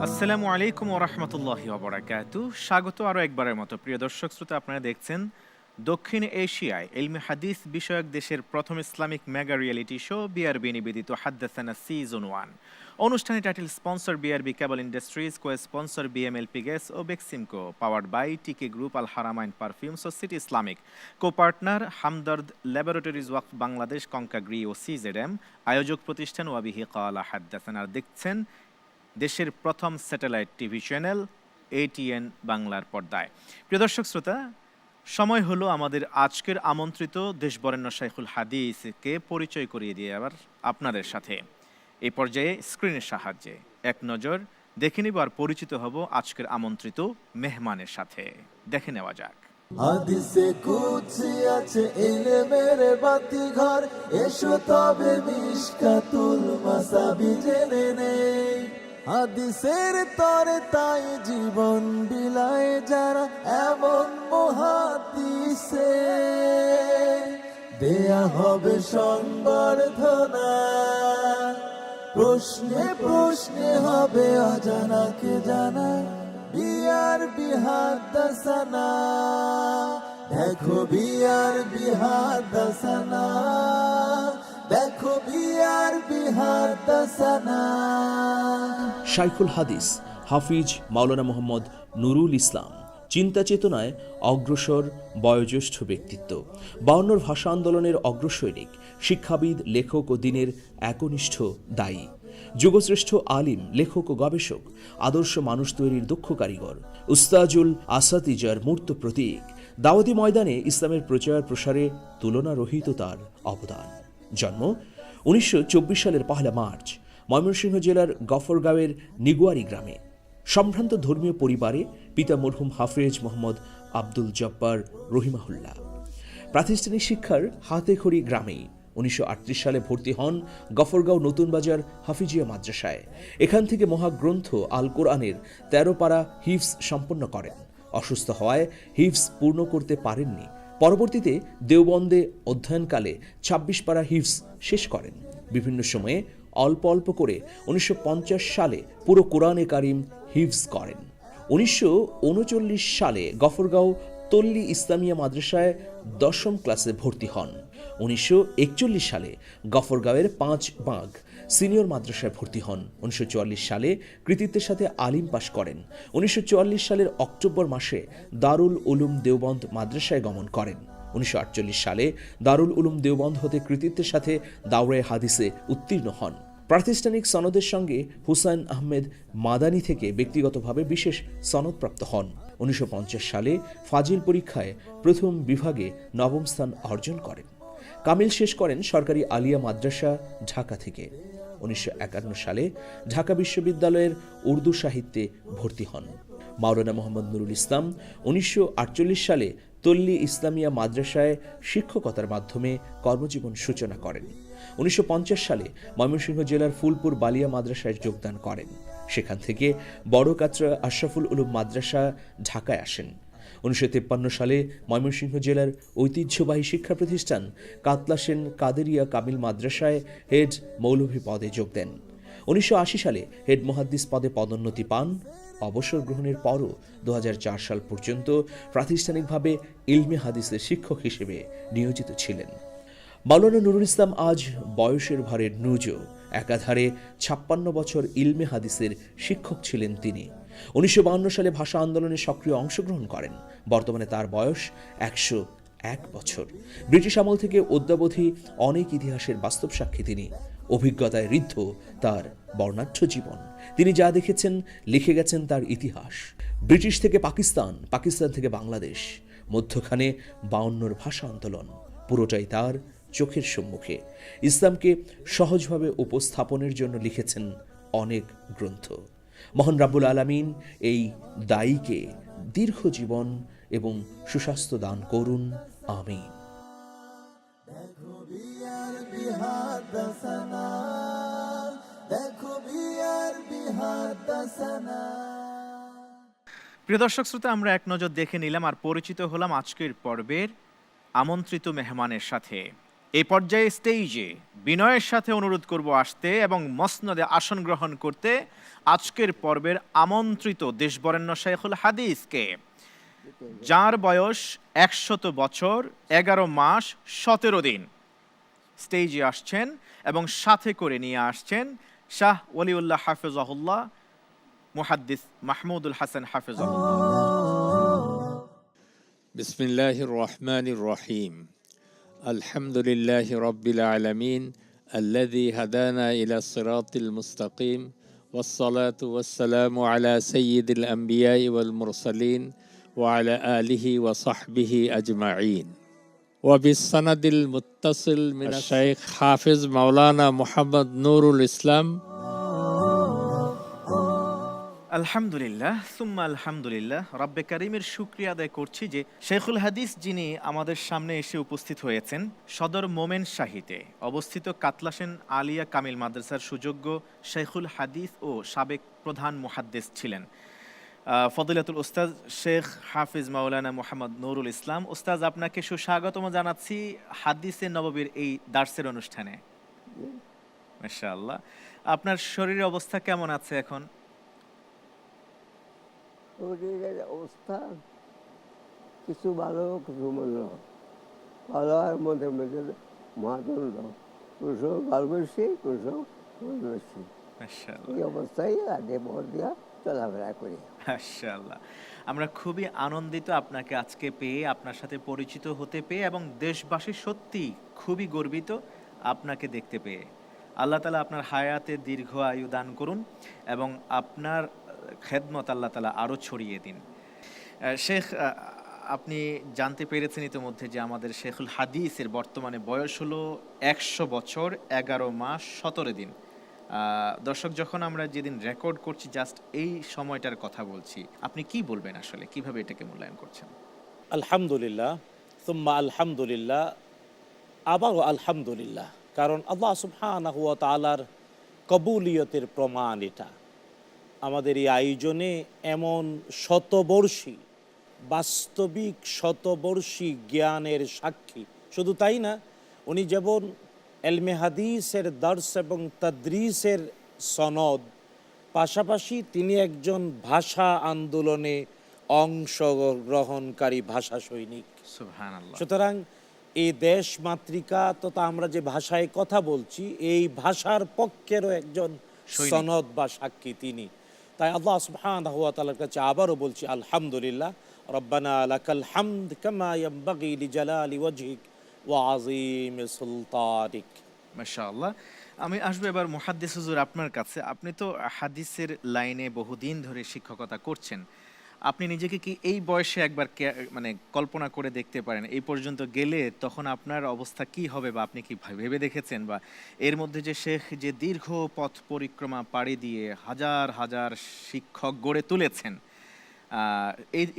আসসালামু আলাইকুম ওয়া রাহমাতুল্লাহি ওয়া বারাকাতুহু। স্বাগত আরও একবারের মতো প্রিয় দর্শক শ্রোতা, আপনারা দেখছেন দক্ষিণ এশিয়ায় ইলমি হাদিস বিষয়ক দেশের প্রথম Islamic mega reality show BRB নিবেদিত হাদ্দাসানা সিজন 1। অনুষ্ঠানে title sponsor BRB cable industries, co sponsor BMLP gas ও Beximco, powered by TK group, Al Haramain perfumes ও city Islamic. Co partner Hamdard laboratories Waqf Bangladesh, Konka Gree ও সিজেডএম। আয়োজক প্রতিষ্ঠান ওয়াবিহি ক্বালা হাদ্দাসানা। দেখছেন দেশের প্রথম স্যাটেলাইট টিভি চ্যানেল এটিএন বাংলার পর্দায়। প্রিয় দর্শক শ্রোতা, সময় হলো আমাদের আজকের আমন্ত্রিত দেশবরেণ্য শাইখুল হাদিসকে পরিচয় করিয়ে দিয়ে আবার আপনাদের সাথে এই পর্যায়ে স্ক্রিনের সাহায্যে এক নজর দেখে নিব আর পরিচিত হব আজকের আমন্ত্রিত মেহমানের সাথে। দেখে নেওয়া যাক। হাদিসে কুদসি আছে ইলমের বাতি ঘর, এসো তবে মিশকাতুল মাসাবি জেনে নেই। হাদিসের তরে তাই জীবন বিলায় যারা, এমন মুহাদ্দিসে দেয়া হবে সংবর্ধনা। প্রশ্নে প্রশ্নে হবে অজানাকে জানা, বিয়ার বিহাদাসানা। দেখো বিয়ার বিহাদাসানা, দেখো বিয়ার বিহাদাসানা। শাইখুল হাদিস হাফিজ মাওলানা মোহাম্মদ নুরুল ইসলাম চিন্তা চেতনায় অগ্রসর বয়োজ্যেষ্ঠ ব্যক্তিত্ব, 52 ভাষা আন্দোলনের অগ্রসৈনিক, শিক্ষাবিদ, লেখক ও দিনের একনিষ্ঠ দায়ী, যুগশ্রেষ্ঠ আলিম, লেখক ও গবেষক, আদর্শ মানুষ তৈরির দক্ষ কারিগর, উস্তাজুল আসাতিজার মূর্ত প্রতীক। দাওয়াতি ময়দানে ইসলামের প্রচার প্রসারে তুলনারহিত তার অবদান। জন্ম 1924 সালের 1 মার্চ ময়মনসিংহ জেলার গফরগাঁওয়ের নিগুয়ারি গ্রামে। সম্ভ্রান্ত ধর্মীয় পরিবারে, পিতা মরহুম হাফেজ মোহাম্মদ আব্দুল জব্বার রহিমাহুল্লাহ। প্রাতিষ্ঠানিক শিক্ষার হাতেখড়ি গ্রামেই 1938 সালে ভর্তি হন গফরগাঁও নতুন বাজার হাফিজিয়া মাদ্রাসায়। এখান থেকে মহাগ্রন্থ আল কোরআনের 13 পারা হিফজ সম্পন্ন করেন। অসুস্থ হওয়ায় হিফজ পূর্ণ করতে পারেননি। পরবর্তীতে দেওবন্দে অধ্যয়নকালে 26 পারা হিফজ শেষ করেন। বিভিন্ন সময়ে অল্প অল্প করে 1950 সালে পুরো কোরআনে কারিম হিফজ করেন। 1939 সালে গফরগাঁও তল্লি ইসলামিয়া মাদ্রাসায় 10ম ক্লাসে ভর্তি হন। 1941 সালে গফরগাঁওয়ের 5 বাগ সিনিয়র মাদ্রাসায় ভর্তি হন। 1944 সালে কৃতিত্বের সাথে আলিম পাশ করেন। 1944 সালের অক্টোবর মাসে দারুল উলুম দেওবন্দ মাদ্রাসায় গমন করেন। 1948 সালে দারুল উলুম দেওবন্দ হতে কৃতিত্বের সাথে দাওরায়ে হাদিসে উত্তীর্ণ হন। প্রাতিষ্ঠানিক সনদের সঙ্গে হুসাইন আহমেদ মাদানী থেকে ব্যক্তিগতভাবে বিশেষ সনদপ্রাপ্ত হন। 1950 সালে ফাজিল পরীক্ষায় প্রথম বিভাগে 9ম স্থান অর্জন করেন। কামিল শেষ করেন সরকারি আলিয়া মাদ্রাসা ঢাকা থেকে। 1951 সালে ঢাকা বিশ্ববিদ্যালয়ের উর্দু সাহিত্যে ভর্তি হন। মাওলানা মোহাম্মদ নুরুল ইসলাম 1948 সালে তল্লি ইসলামিয়া মাদ্রাসায় শিক্ষকতার মাধ্যমে কর্মজীবন সূচনা করেন। 1950 সালে ময়মনসিংহ জেলার ফুলপুর বালিয়া মাদ্রাসায় যোগদান করেন। সেখান থেকে বড় কাচরা আশরাফুল উলুম মাদ্রাসা ঢাকায় আসেন। 1953 সালে ময়মনসিংহ জেলার ঐতিহ্যবাহী শিক্ষা প্রতিষ্ঠান কাতলা সেন কাদেরিয়া কামিল মাদ্রাসায় হেড মৌলভী পদে যোগ দেন। 1980 সালে হেড মুহাদ্দিস পদে পদোন্নতি পান। অবসর গ্রহণের পরও 2004 সাল পর্যন্ত প্রাতিষ্ঠানিকভাবে ইলমে হাদিসের শিক্ষক হিসেবে নিয়োজিত ছিলেন। মাওলানা নুরুল ইসলাম আজ বয়সের ভারে নুজ, একাধারে 56 বছর ইলমে হাদিসের শিক্ষক ছিলেন তিনি। 1952 সালে ভাষা আন্দোলনে সক্রিয় অংশগ্রহণ করেন। বর্তমানে তার বয়স 101 বছর। ব্রিটিশ আমল থেকে অদ্যাবধি অনেক ইতিহাসের বাস্তব সাক্ষী তিনি। অভিজ্ঞতায় ঋদ্ধ তার বর্ণাঢ্য জীবন। তিনি যা দেখেছেন লিখে গেছেন তার ইতিহাস। ব্রিটিশ থেকে পাকিস্তান, পাকিস্তান থেকে বাংলাদেশ, মধ্যখানে 52 ভাষা আন্দোলন, পুরোটাই তার চোখের সম্মুখে। ইসলামকে সহজভাবে উপস্থাপনের জন্য লিখেছেন অনেক গ্রন্থ। মহান রাব্বুল আলামিন এই দায়ীকে দীর্ঘ জীবন এবং সুস্বাস্থ্য দান করুন, আমিন। দেখো বিয়ার বিহাদাসানা, দেখো বিয়ার বিহাদাসানা। প্রিয় দর্শক শ্রোতা, আমরা এক নজর দেখে নিলাম আর পরিচিত হলাম আজকের পর্বের আমন্ত্রিত মেহমানের সাথে। এই পর্যায়ে স্টেজে বিনয়ের সাথে অনুরোধ করব আসতে এবং মসনদে আসন গ্রহণ করতে আজকের পর্বের আমন্ত্রিত দেশবরেণ্য শাইখুল হাদিসকে, যার বয়স 100 বছর 11 মাস 17 দিন। স্টেজে আসছেন এবং সাথে করে নিয়ে আসছেন শাহ ওলিউল্লাহ হাফিজাহুল্লাহ মুহাদ্দিস মাহমুদুল হাসান হাফিজাহুল্লাহ। বিসমিল্লাহির রহমানির রহিম। আলহামদুলিল্লাহি রাব্বিল আলামিন আল্লাযী হাদানা ইলা সিরাতিল মুস্তাকিম ওয়াসসালাতু ওয়াসসালামু আলা সাইয়্যিদিল আমবিয়াই ওয়াল মুরসালিন وعلى آله وصحبه أجمعين وبالسند المتصل من الشيخ حافظ مولانا محمد نور الإسلام আলহামদুলিল্লাহ সুম্মা আলহামদুলিল্লাহ, রব্বে কারিমের শুকরিয়া আদায় করছি যে শেখুল হাদিস যিনি আমাদের সামনে এসে উপস্থিত হয়েছেন সদর মোমেন শাহীতে অবস্থিত কাতলাসেন আলিয়া কামিল মাদ্রাসার সুযোগ্য শেখুল হাদিস ও সাবেক প্রধান মুহাদ্দিস ছিলেন ফদিলাতুল উস্তাজ শেখ হাফিজ মাওলানা মোহাম্মদ নুরুল ইসলাম। উস্তাজ, আপনাকে সুস্বাগতম জানাচ্ছি হাদিসে নববীর এই দার্সের অনুষ্ঠানে। মাশাআল্লাহ, আপনার শরীরের অবস্থা কেমন আছে এখন? শরীরের অবস্থা কিছু ভালো কিছু মন্দ, ভালো আর মধ্যে মধ্যে মহাদণ্ড, কিছু ভালো বেশি কিছু মন্দ বেশি, এই অবস্থায় আগে ভর দিয়া চলাফেরা করি। মাশাআল্লাহ, আমরা খুবই আনন্দিত আপনাকে আজকে পেয়ে, আপনার সাথে পরিচিত হতে পেয়ে, এবং দেশবাসী সত্যি খুবই গর্বিত আপনাকে দেখতে পেয়ে। আল্লাহ তাআলা আপনার হায়াতে দীর্ঘ আয়ু দান করুন এবং আপনার খেদমত আল্লাহ তাআলা আরও ছড়িয়ে দিন। শেখ, আপনি জানতে পেরেছেন ইতিমধ্যে যে আমাদের শেখুল হাদিসের বর্তমানে বয়স হলো 100 বছর 11 মাস 17 দিন। দর্শক, যখন আমরা যেদিন রেকর্ড করছি জাস্ট এই সময়টার কথা বলছি, আপনি কি বলবেন, আসলে কিভাবে এটাকে মূল্যায়ন করছেন? আলহামদুলিল্লাহ সুম্মা আলহামদুলিল্লাহ, আবারও আলহামদুলিল্লাহ, কারণ আল্লাহ সুবহানাহু ওয়া তাআলার কবুলিয়তের প্রমাণ এটা। আমাদের এই আয়োজনে এমন শতবর্ষী, বাস্তবিক শতবর্ষী জ্ঞানের সাক্ষী, শুধু তাই না, উনি যেমন এলমে হাদিসের দর্স এবং তাদরিসের সনদ, পাশাপাশি তিনি একজন ভাষা আন্দোলনে অংশগ্রহণকারী ভাষা সৈনিক। সুবহানাল্লাহ। সুতরাং এই দেশ মাতৃকা তথা আমরা যে ভাষায় কথা বলছি, এই ভাষার পক্ষেরও একজন সনদ বা সাক্ষী তিনি। তাই আল্লাহ সুবহানাহু ওয়া তাআলার কাছে আবারও বলছি আলহামদুলিল্লাহ, রব্বানা লাকাল হামদ কামা ইয়ানবাগি লিজালালি ওয়াজহিক ওয়া আযীম সুলতানিক। মাশাআল্লাহ, আমি আসবো এবার মুহাদ্দিস হুজুর আপনার কাছে। আপনি তো হাদিসের লাইনে বহুদিন ধরে শিক্ষকতা করছেন, আপনি নিজেকে কি এই বয়সে একবার মানে কল্পনা করে দেখতে পারেন এই পর্যন্ত গেলে তখন আপনার অবস্থা কি হবে, বা আপনি কি ভেবে দেখেছেন? বা এর মধ্যে যে শেখ যে দীর্ঘ পথ পরিক্রমা পাড়ি দিয়ে হাজার হাজার শিক্ষক গড়ে তুলেছেন,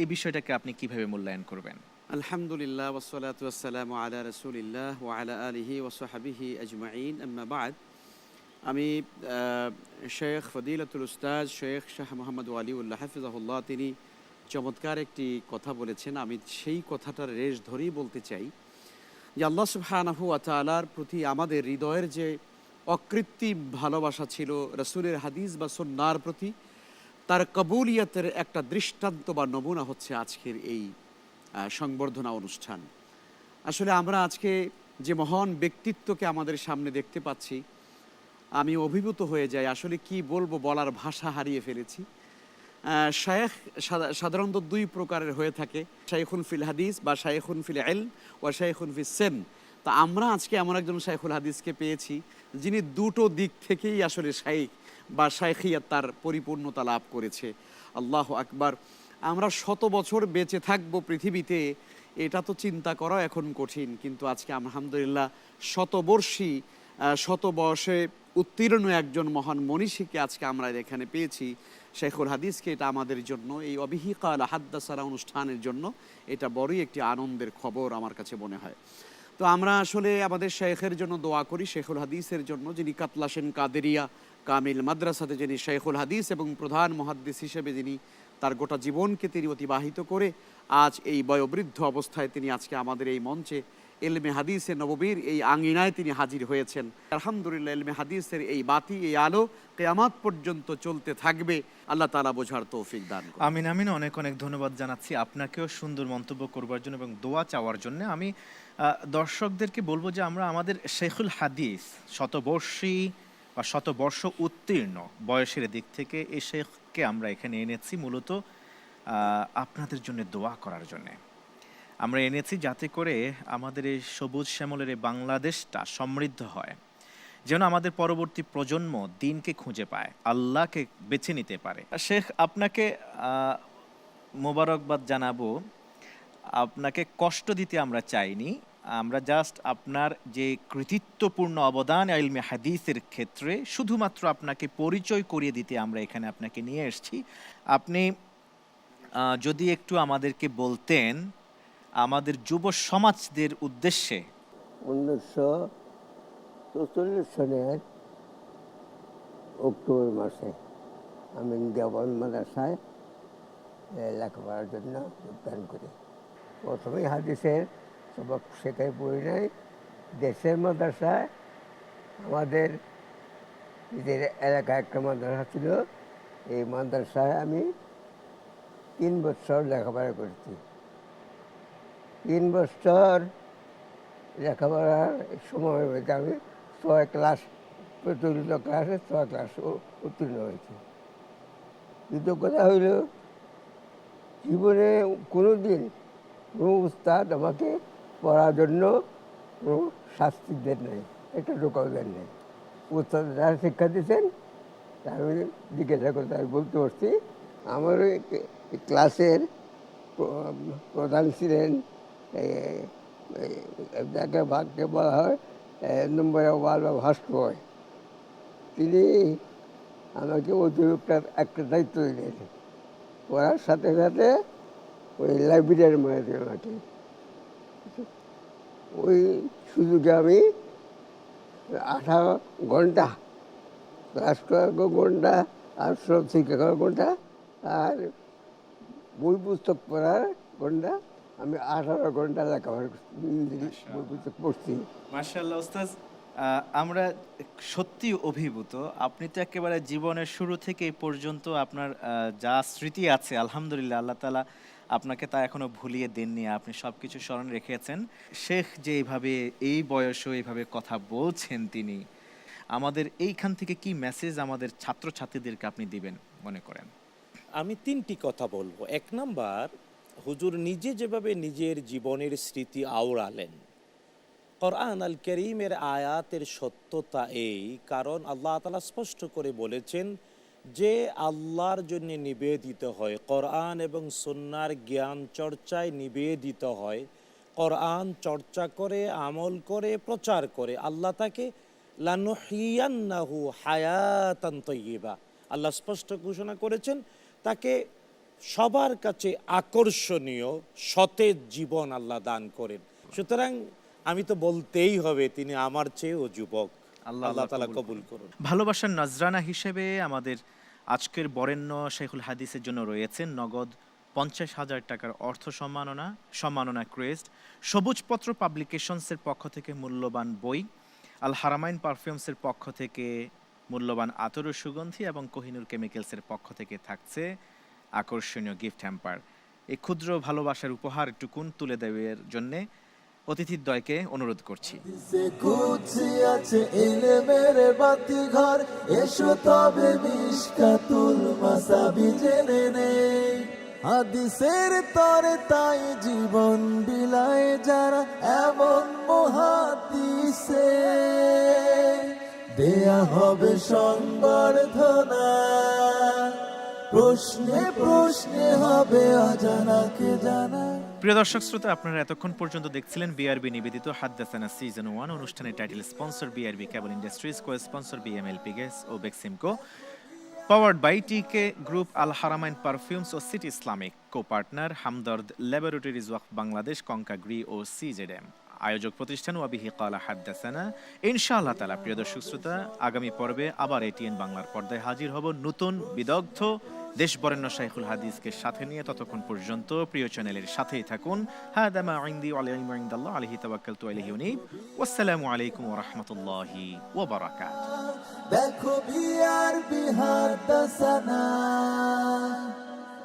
এই বিষয়টাকে আপনি কিভাবে মূল্যায়ন করবেন? আলহামদুলিল্লাহ ওয়াসসালাতু ওয়াসসালামু আলা রাসূলিল্লাহ ওয়া আলা আলিহি ওয়া সাহবিহি আজমাইন, আম্মা বাদ। আমি শেখ ফদিলাতুল উস্তাদ শেখ শাহ মোহাম্মদ ওয়ালিউল্লাহ হাফিজাহুল্লাহ, তিনি চমৎকার একটি কথা বলেছেন। আমি সেই কথাটার রেশ ধরেই বলতে চাই যে আল্লাহ সুবহানাহু ওয়া তাআলার প্রতি আমাদের হৃদয়ের যে অকৃত্রিম ভালোবাসা ছিল রাসূলের হাদিস বা সুন্নাহর প্রতি, তার কবুলিয়তের একটা দৃষ্টান্ত বা নমুনা হচ্ছে আজকের এই সংবর্ধনা অনুষ্ঠান। আসলে আমরা আজকে যে মহান ব্যক্তিত্বকে আমাদের সামনে দেখতে পাচ্ছি, আমি অভিভূত হয়ে যাই। আসলে কি বলবো, বলার ভাষা হারিয়ে ফেলেছি। শায়েখ সাধারণত দুই প্রকারের হয়ে থাকে, শাইখুন ফিল হাদিস বা শাইখুন ফিল ইলম ওয়া শাইখুন ফিস সিন। তা আমরা আজকে এমন একজন শাইখুল হাদিসকে পেয়েছি যিনি দুটো দিক থেকেই আসলে শাইখ বা শাইখিয়াত তার পরিপূর্ণতা লাভ করেছে। আল্লাহু আকবার। আমরা 100 বছর বেঁচে থাকবো পৃথিবীতে, এটা তো চিন্তা করা এখন কঠিন, কিন্তু আজকে আলহামদুলিল্লাহ শতবর্ষী, শত বয়সে উত্তীর্ণ একজন মহান মনীষীকে আজকে আমরা এখানে পেয়েছি, শেখুল হাদিসকে। এটা আমাদের জন্য, এই অবিহিকা আল হাদ্দাসারা অনুষ্ঠানের জন্য এটা বড়ই একটি আনন্দের খবর আমার কাছে মনে হয়। তো আমরা আসলে আমাদের শেখের জন্য দোয়া করি, শেখুল হাদিসের জন্য, যিনি কাতলাসেন কাদেরিয়া কামিল মাদ্রাসাতে যিনি শেখুল হাদিস এবং প্রধান মুহাদ্দিস হিসেবে যিনি তার গোটা জীবনকে তিনি অতিবাহিত করে আজ এই বয়োবৃদ্ধ অবস্থায় তিনি আজকে আমাদের এই মঞ্চে ইলমে হাদিসে নববীর এই আঙ্গিনায় তিনি হাজির হয়েছেন। আলহামদুলিল্লাহ, ইলমে হাদিসের এই বাতি, এই আলো কিয়ামত পর্যন্ত চলতে থাকবে। আল্লাহ তাআলা বোঝার তৌফিক দান করুন। আমিন আমিন। অনেক অনেক ধন্যবাদ জানাচ্ছি আপনাকেও সুন্দর মন্তব্য করবার জন্য এবং দোয়া চাওয়ার জন্য। আমি দর্শকদেরকে বলবো যে আমরা আমাদের শেখুল হাদিস শতবর্ষী বা শতবর্ষ উত্তীর্ণ বয়সের দিক থেকে এই শেখকে আমরা এখানে এনেছি মূলত আপনাদের জন্য দোয়া করার জন্যে। আমরা এনেছি যাতে করে আমাদের এই সবুজ শ্যামলের এই বাংলাদেশটা সমৃদ্ধ হয়, যেন আমাদের পরবর্তী প্রজন্ম দিনকে খুঁজে পায়, আল্লাহকে বেছে নিতে পারে। শেখ, আপনাকে মোবারকবাদ জানাবো। আপনাকে কষ্ট দিতে আমরা চাইনি, আমরা জাস্ট আপনার যে কৃতিত্বপূর্ণ অবদান ইলমে হাদিসের ক্ষেত্রে শুধুমাত্র আপনাকে পরিচয় করিয়ে দিতে আমরা এখানে আপনাকে নিয়ে এসেছি। আপনি যদি একটু আমাদেরকে বলতেন আমাদের যুব সমাজদের উদ্দেশ্যে। 1944 সনের অক্টোবর মাসে আমি দেওবন্দ মাদ্রাসায় লেখাপড়ার জন্য যোগদান করি। প্রথমেই হাদিসের সবক শেখায় পড়ি নাই, দেশের মাদ্রাসায় আমাদের নিজের এলাকায় একটা মাদ্রাসা ছিল, এই মাদ্রাসায় আমি 3 বছর লেখাপড়া করেছি। 3 বছর লেখাপড়ার সময়ের মধ্যে আমি 6 ক্লাস, প্রচলিত ক্লাসে 6 ক্লাস উত্তীর্ণ হয়েছি। কৃতজ্ঞতা হইল জীবনে কোনো দিন কোনো উস্তাদ আমাকে পড়ার জন্য কোনো শাস্তি দেন নাই, একটা টোকাও দেন নাই। উস্তাদ যারা শিক্ষা দিয়েছেন আমি জিজ্ঞাসা করতে আমি বলতে পারছি। আমার ক্লাসের প্রধান ছিলেন যাকে ভাগকে বলা হয় নম্বরে ওয়াল বা ফার্স্ট বয়। তিনি আমাকে অতিরিক্ত একটা দায়িত্ব দিলেন, পড়ার সাথে সাথে ওই লাইব্রেরির মধ্যে দিলেন আমাকে। ওই সুযোগে আমি 18 ঘন্টা ক্লাস করার ঘন্টা আর সব শিক্ষা করার ঘন্টা আর বই পুস্তক পড়ার ঘন্টা, আমি 18 ঘন্টা লেখাপড়া বই পুস্তক পড়ছি। মাশাআল্লাহ ওস্তাদ, আমরা সত্যি অভিভূত। আপনি তো একেবারে জীবনের শুরু থেকে এই পর্যন্ত আপনার যা স্মৃতি আছে আলহামদুলিল্লাহ আল্লাহ তাআলা আপনাকে তা এখনো ভুলিয়ে দেননি, আপনি সবকিছু স্মরণ রেখেছেন। শেখ যে এইভাবে এই বয়সেও এইভাবে কথা বলছেন, তিনি আমাদের এইখান থেকে কি মেসেজ আমাদের ছাত্রছাত্রীদেরকে আপনি দিবেন মনে করেন? আমি 3টি কথা বলবো। 1 নাম্বার, হুজুর নিজে যেভাবে নিজের জীবনের স্মৃতি আওড়ালেন, কোরআন আল কারীমের আয়াতের সত্যতা এই কারণ আল্লাহ তাআলা স্পষ্ট করে বলেছেন যে আল্লাহর জন্য নিবেদিত হয়, কোরআন এবং সুন্নাহর জ্ঞান চর্চায় নিবেদিত হয়, কোরআন চর্চা করে আমল করে প্রচার করে, আল্লাহ তাকে লানুহিয়ান্নাহু হায়াতান তাইয়্যিবা, আল্লাহ স্পষ্ট ঘোষণা করেছেন তাকে সবার কাছে আকর্ষণীয় সতেজ জীবন আল্লাহ দান করেন। সুতরাং আমি তো বলতেই হবে তিনি আমার চেয়েও যুবক। আল্লাহ তাআলা কবুল করুন। ভালোবাসার নজরানা হিসেবে আমাদের আজকের বরেণ্য শেখুল হাদিসের জন্য রয়েছেন নগদ 50,000 টাকার অর্থ সম্মাননা ক্রেস্ট, সবুজপত্র পাবলিকেশনসের পক্ষ থেকে মূল্যবান বই, আল হারামাইন পারফিউমসের পক্ষ থেকে মূল্যবান আতর সুগন্ধি এবং কোহিনুর কেমিক্যালসের পক্ষ থেকে থাকছে আকর্ষণীয় গিফট হ্যাম্পার। এই ক্ষুদ্র ভালোবাসার উপহার টুকুন তুলে দেওয়ার জন্যে অতিথিদ্বয়কে অনুরোধ করছি। আছে ইলমের বাতি ঘর, এসো তবে মিশকাতুল মাসাবি জেনে নেই। হাদিসের তরে তাই জীবন বিলায় যারা, এমন মুহাদ্দিসে দেয়া হবে সংবর্ধনা, প্রশ্নে প্রশ্নে হবে অজানাকে জানা। প্রিয় দর্শক শ্রোতা, আপনারা এতক্ষণ পর্যন্ত দেখছিলেন বিআরবি নিবেদিত হাদ্দাসানা সিজন 1 অনুষ্ঠানের title sponsor BRB cable industries, co sponsor BMLP gas ও Beximco, powered by TK group, Al Haramain perfumes ও city Islamic, co partner Hamdard laboratories Waqf Bangladesh, Konka Gree ও সিজেডএম। আয়োজক প্রতিষ্ঠান ওয়াবিহি কালা হাদ্দাসানা। ইনশাআল্লাহ তাআলা প্রিয় দর্শক শ্রোতা, আগামী পর্বে আবার এটিএন বাংলার পর্দায় হাজির হব নতুন বিদগ্ধ দেশ বরেণ্য শাইখুল হাদিসকে সাথে নিয়ে। ততক্ষণ পর্যন্ত প্রিয় চ্যানেলের সাথেই থাকুন। হাদা মা ইনদি ওয়া ইলমু ইনদাল্লাহ আলাইহি তাওয়াক্কালতু ওয়া ইলাইহি উনীব। ওয়াসসালামু আলাইকুম ওয়া রাহমাতুল্লাহি ওয়া বারাকাতুহু। দেখো বিআরবি হাদ্দাসানা।